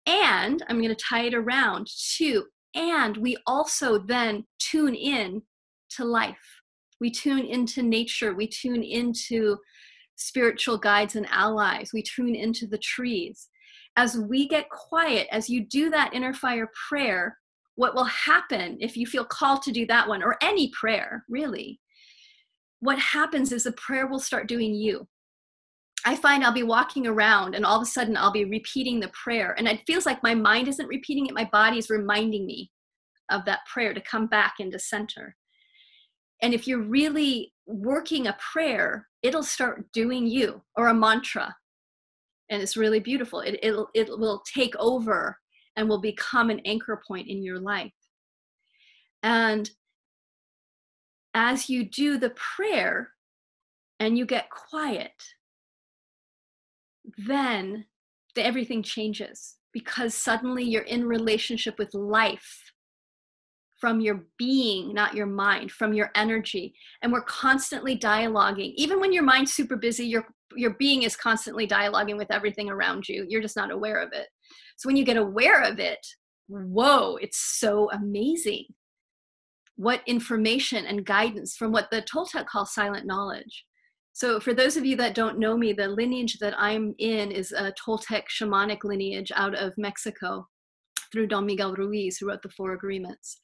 And I'm going to tie it around too. And we also then tune in to life. We tune into nature. We tune into spiritual guides and allies. We tune into the trees. As we get quiet, as you do that inner fire prayer, what will happen if you feel called to do that one, or any prayer, really, what happens is the prayer will start doing you. I find I'll be walking around and all of a sudden I'll be repeating the prayer. And it feels like my mind isn't repeating it. My body is reminding me of that prayer to come back into center. And if you're really working a prayer, it'll start doing you, or a mantra. And it's really beautiful. It will take over and will become an anchor point in your life. And as you do the prayer and you get quiet, then everything changes, because suddenly you're in relationship with life from your being, not your mind, from your energy. And we're constantly dialoguing. Even when your mind's super busy, your being is constantly dialoguing with everything around you. You're just not aware of it. So when you get aware of it, whoa, it's so amazing. What information and guidance from what the Toltec call silent knowledge. So for those of you that don't know me, the lineage that I'm in is a Toltec shamanic lineage out of Mexico through Don Miguel Ruiz, who wrote the Four Agreements.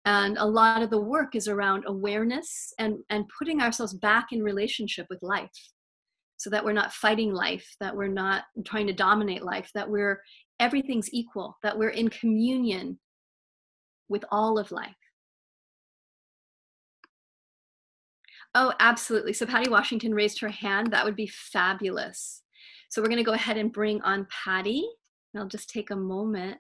And a lot of the work is around awareness and putting ourselves back in relationship with life. so that we're not fighting life, that we're not trying to dominate life, that everything's equal, that we're in communion with all of life. Oh, absolutely. So Patty Washington raised her hand. That would be fabulous. So we're going to go ahead and bring on Patty. And I'll just take a moment.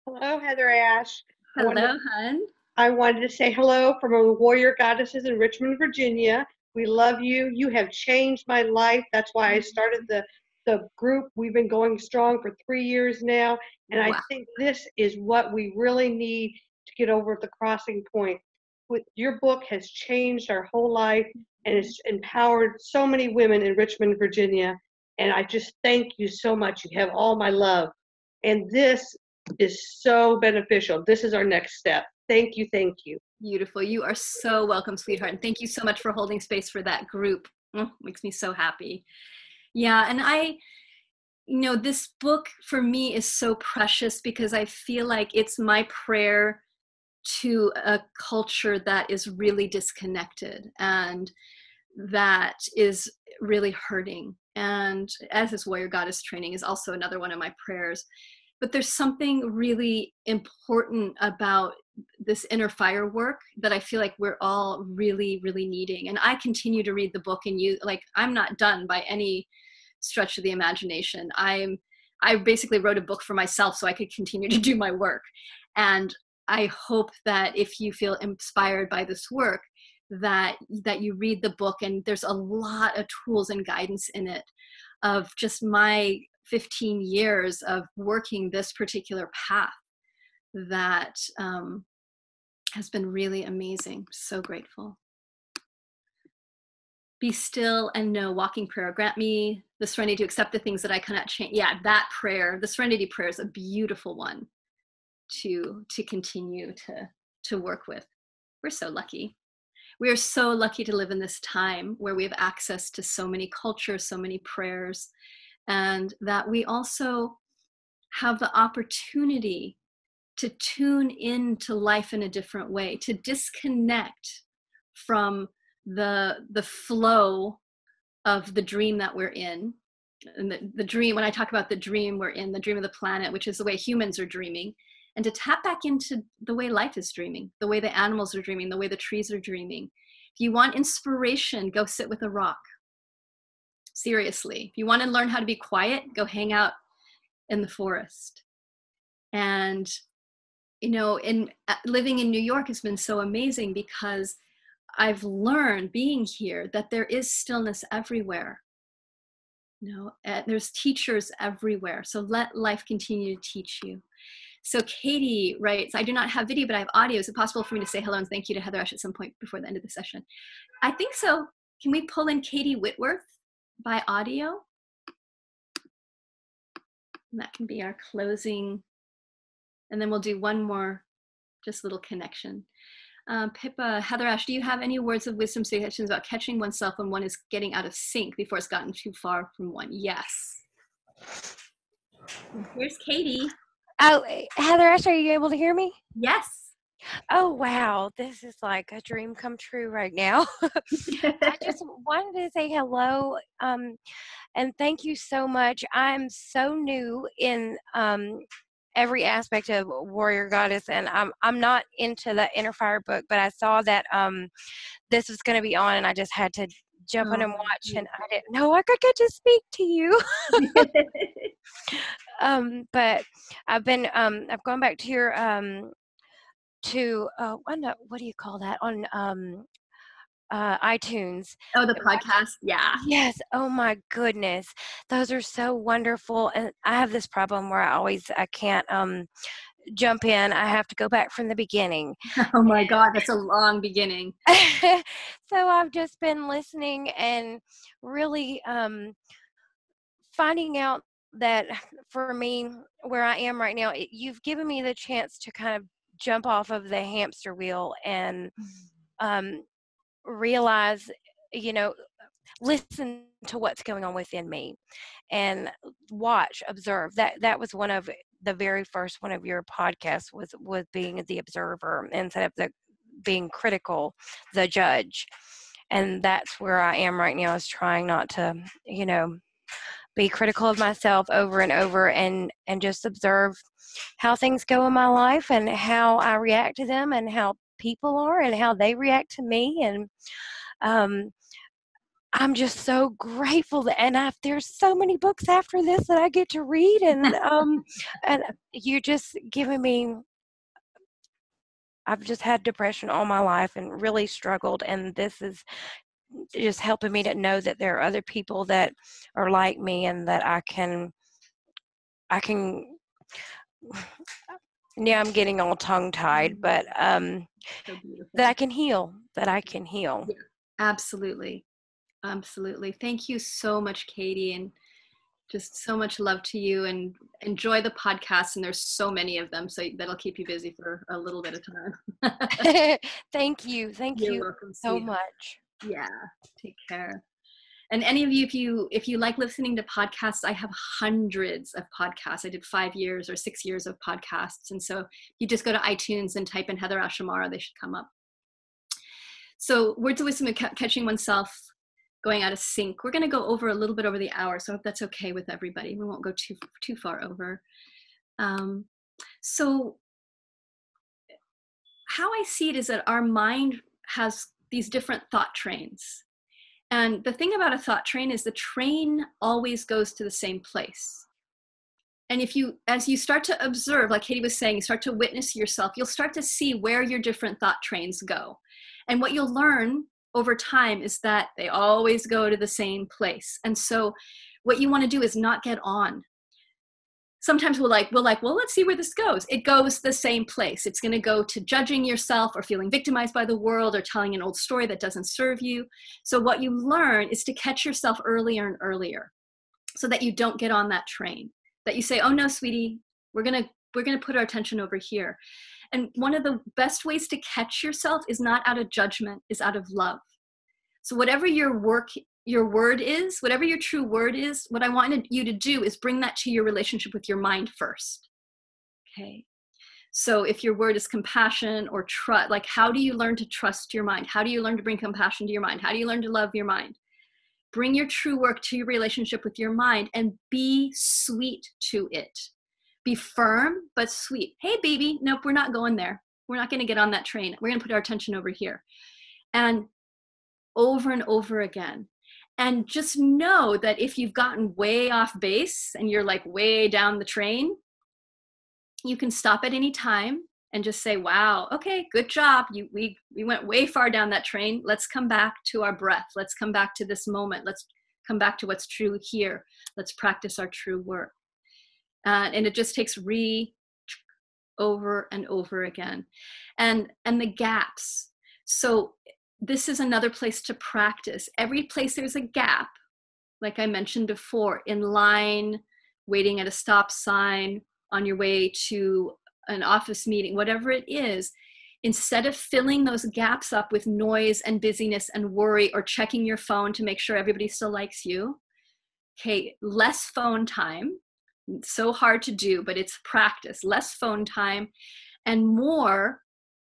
Hello, HeatherAsh. Hello, hun. I wanted to say hello from our Warrior Goddesses in Richmond, Virginia. We love you. You have changed my life. That's why I started the group. We've been going strong for 3 years now. And Wow. I think this is what we really need to get over at the crossing point. With your book has changed our whole life, and it's empowered so many women in Richmond, Virginia. And I just thank you so much. You have all my love. And this is so beneficial. This is our next step. Thank you. Thank you. Beautiful. You are so welcome, sweetheart. And thank you so much for holding space for that group. Makes me so happy. Yeah. And this book for me is so precious because I feel like it's my prayer to a culture that is really disconnected and that is really hurting. And as this Warrior Goddess training is also another one of my prayers. But there's something really important about this inner fire work that I feel like we're all really, really needing. And I continue to read the book, and I'm not done by any stretch of the imagination. I basically wrote a book for myself so I could continue to do my work. And I hope that if you feel inspired by this work, that you read the book, and there's a lot of tools and guidance in it of just my 15 years of working this particular path that has been really amazing. So grateful. Be still and know, walking prayer. Grant me the serenity to accept the things that I cannot change. Yeah, that prayer, the serenity prayer, is a beautiful one to continue to work with. We're so lucky. We are so lucky to live in this time where we have access to so many cultures, so many prayers, and that we also have the opportunity to tune into life in a different way, to disconnect from the flow of the dream that we're in. And the dream, when I talk about the dream we're in, the dream of the planet, which is the way humans are dreaming, and to tap back into the way life is dreaming, the way the animals are dreaming, the way the trees are dreaming. If you want inspiration, go sit with a rock. Seriously. If you want to learn how to be quiet, go hang out in the forest. And, living in New York has been so amazing because I've learned being here that there is stillness everywhere. There's teachers everywhere. So let life continue to teach you. So Katie writes, I do not have video, but I have audio. Is it possible for me to say hello and thank you to HeatherAsh at some point before the end of the session? I think so. Can we pull in Katie Whitworth by audio? And that can be our closing. And then we'll do one more, just little connection. Pippa, HeatherAsh, do you have any words of wisdom suggestions about catching oneself when one is getting out of sync before it's gotten too far from one? Yes. And here's Katie. Oh, HeatherAsh, are you able to hear me? Yes. Oh, wow. This is like a dream come true right now. I just wanted to say hello and thank you so much. I'm so new in every aspect of Warrior Goddess, and I'm not into the Inner Fire book, but I saw that this was going to be on, and I just had to jump on and watch, and I didn't know I could get to speak to you. But I've been I've gone back to your what do you call that on iTunes? Oh, the podcast. Yeah. Yes. Oh my goodness, those are so wonderful. And I have this problem where I can't jump in. I have to go back from the beginning. Oh my God, that's a long beginning. So I've just been listening and really finding out that for me, where I am right now, you've given me the chance to kind of jump off of the hamster wheel and realize, listen to what's going on within me and observe. That was one of the very first one of your podcasts was being the observer instead of being critical, the judge. and that's where I am right now, is trying not to, be critical of myself over and over, and just observe how things go in my life and how I react to them and how people are and how they react to me. And I'm just so grateful and there's so many books after this that I get to read, and you're just giving me. I've just had depression all my life and really struggled, and this is just helping me to know that there are other people that are like me, and that I can. Yeah, I'm getting all tongue-tied, but So beautiful. that I can heal. That I can heal. Yeah, absolutely. Absolutely. Thank you so much, Katie, and just so much love to you, and enjoy the podcast. And there's so many of them, so that'll keep you busy for a little bit of time. Thank you. Thank You're you welcome, so sweetheart. much. Yeah, take care. And any of you, if you like listening to podcasts, I have hundreds of podcasts. I did 5 years or 6 years of podcasts. And so you just go to iTunes and type in HeatherAsh Amara, they should come up. So words of wisdom and catching oneself going out of sync. We're going to go over a little bit over the hour, so I hope that's okay with everybody. We won't go too far over. So how I see it is that our mind has these different thought trains. And the thing about a thought train is the train always goes to the same place. And as you start to observe, like Katie was saying, you start to witness yourself, you'll start to see where your different thought trains go. And what you'll learn over time is that they always go to the same place. And so what you want to do is not get on. Sometimes we're like, well, let's see where this goes. It goes the same place. It's going to go to judging yourself or feeling victimized by the world or telling an old story that doesn't serve you. So what you learn is to catch yourself earlier and earlier so that you don't get on that train, that you say, oh no, sweetie, we're going to put our attention over here. And one of the best ways to catch yourself is not out of judgment, is out of love. So whatever your word is, whatever your true word is, what I wanted you to do is bring that to your relationship with your mind first. Okay. So if your word is compassion or trust, like how do you learn to trust your mind? How do you learn to bring compassion to your mind? How do you learn to love your mind? Bring your true work to your relationship with your mind and be sweet to it. Be firm, but sweet. Hey, baby, nope, we're not going there. We're not going to get on that train. We're going to put our attention over here. And over and over again. And just know that if you've gotten way off base and you're like way down the train, you can stop at any time and just say, wow, okay, good job. We went way far down that train. Let's come back to our breath. Let's come back to this moment. Let's come back to what's true here. Let's practice our true work. And it just takes over and over again. And the gaps. So this is another place to practice. Every place there's a gap, like I mentioned before, in line, waiting at a stop sign, on your way to an office meeting, whatever it is, instead of filling those gaps up with noise and busyness and worry or checking your phone to make sure everybody still likes you, okay, less phone time. So hard to do, but it's practice. Less phone time and more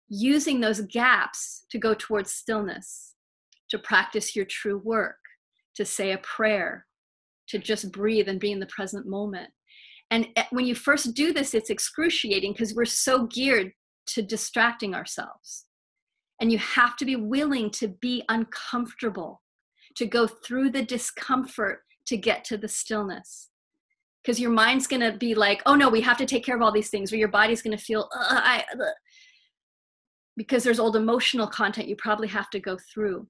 using those gaps to go towards stillness, to practice your true work, to say a prayer, to just breathe and be in the present moment. And when you first do this, it's excruciating because we're so geared to distracting ourselves. And you have to be willing to be uncomfortable, to go through the discomfort to get to the stillness. Because your mind's going to be like, oh no, we have to take care of all these things, or your body's going to feel, because there's old emotional content you probably have to go through.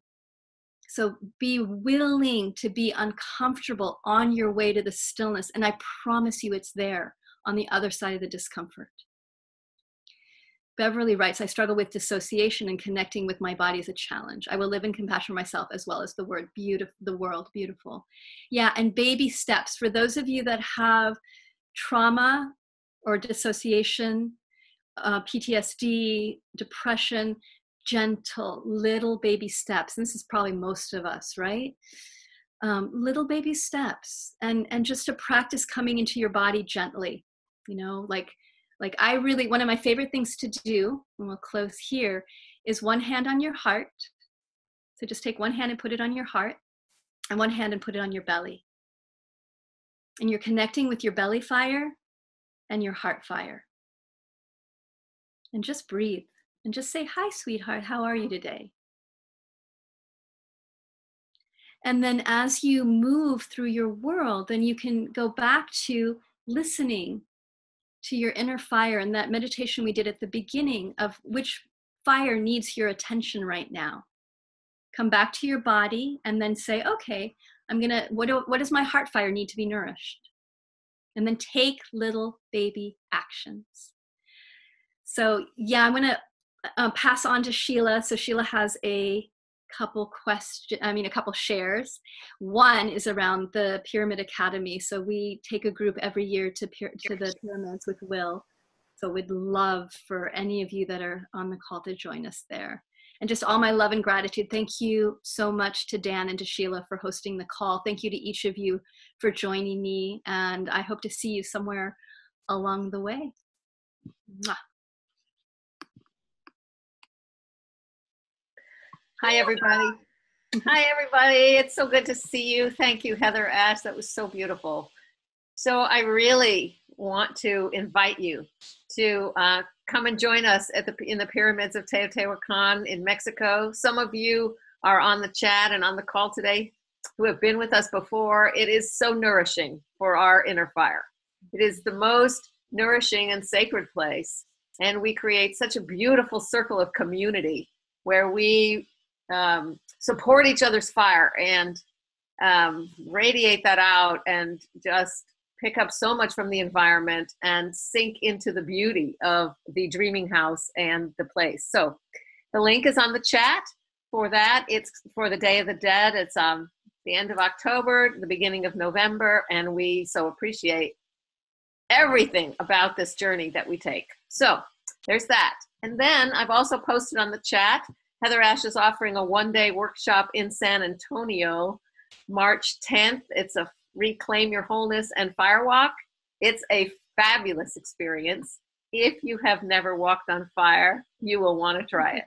So be willing to be uncomfortable on your way to the stillness. And I promise you it's there on the other side of the discomfort. Beverly writes, I struggle with dissociation, and connecting with my body is a challenge. I will live in compassion for myself as well as the world. Beautiful. Yeah, and baby steps. For those of you that have trauma or dissociation, PTSD, depression, gentle little baby steps. And this is probably most of us, right? Little baby steps, and just to practice coming into your body gently, like I really, one of my favorite things to do, and we'll close here, is one hand on your heart. So just take one hand and put it on your heart, and one hand and put it on your belly. And you're connecting with your belly fire and your heart fire. And just breathe and just say, hi, sweetheart, how are you today? And then as you move through your world, then you can go back to listening to your inner fire, and that meditation we did at the beginning of which fire needs your attention right now. Come back to your body and then say, okay, what does my heart fire need to be nourished? And then take little baby actions. So yeah, I'm gonna pass on to Sheila. So Sheila has a couple shares. One is around the Pyramid Academy. So we take a group every year to the pyramids with Will. So we'd love for any of you that are on the call to join us there. And just all my love and gratitude. Thank you so much to Dan and to Sheila for hosting the call. Thank you to each of you for joining me. And I hope to see you somewhere along the way. Mwah. Hi, everybody. Hi, everybody. It's so good to see you. Thank you, HeatherAsh. That was so beautiful. So I really want to invite you to come and join us in the pyramids of Teotihuacan in Mexico. Some of you are on the chat and on the call today who have been with us before. It is so nourishing for our inner fire. It is the most nourishing and sacred place. And we create such a beautiful circle of community where we support each other's fire and radiate that out and just pick up so much from the environment and sink into the beauty of the dreaming house and the place. So the link is on the chat for that. It's for the Day of the Dead. It's the end of October, the beginning of November, and we so appreciate everything about this journey that we take. So there's that. And then I've also posted on the chat, HeatherAsh is offering a one-day workshop in San Antonio, March 10th. It's a Reclaim Your Wholeness and Fire Walk. It's a fabulous experience. If you have never walked on fire, you will want to try it.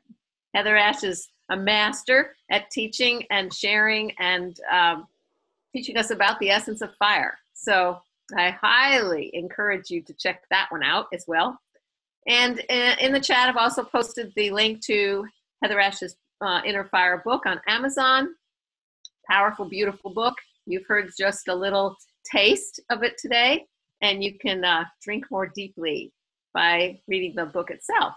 HeatherAsh is a master at teaching and sharing and teaching us about the essence of fire. So I highly encourage you to check that one out as well. And in the chat, I've also posted the link to HeatherAsh's Inner Fire book on Amazon. Powerful, beautiful book. You've heard just a little taste of it today, and you can drink more deeply by reading the book itself.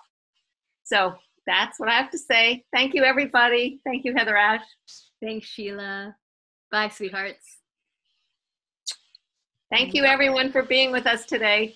So that's what I have to say. Thank you, everybody. Thank you, HeatherAsh. Thanks, Sheila. Bye, sweethearts. Thank you, everyone, for being with us today.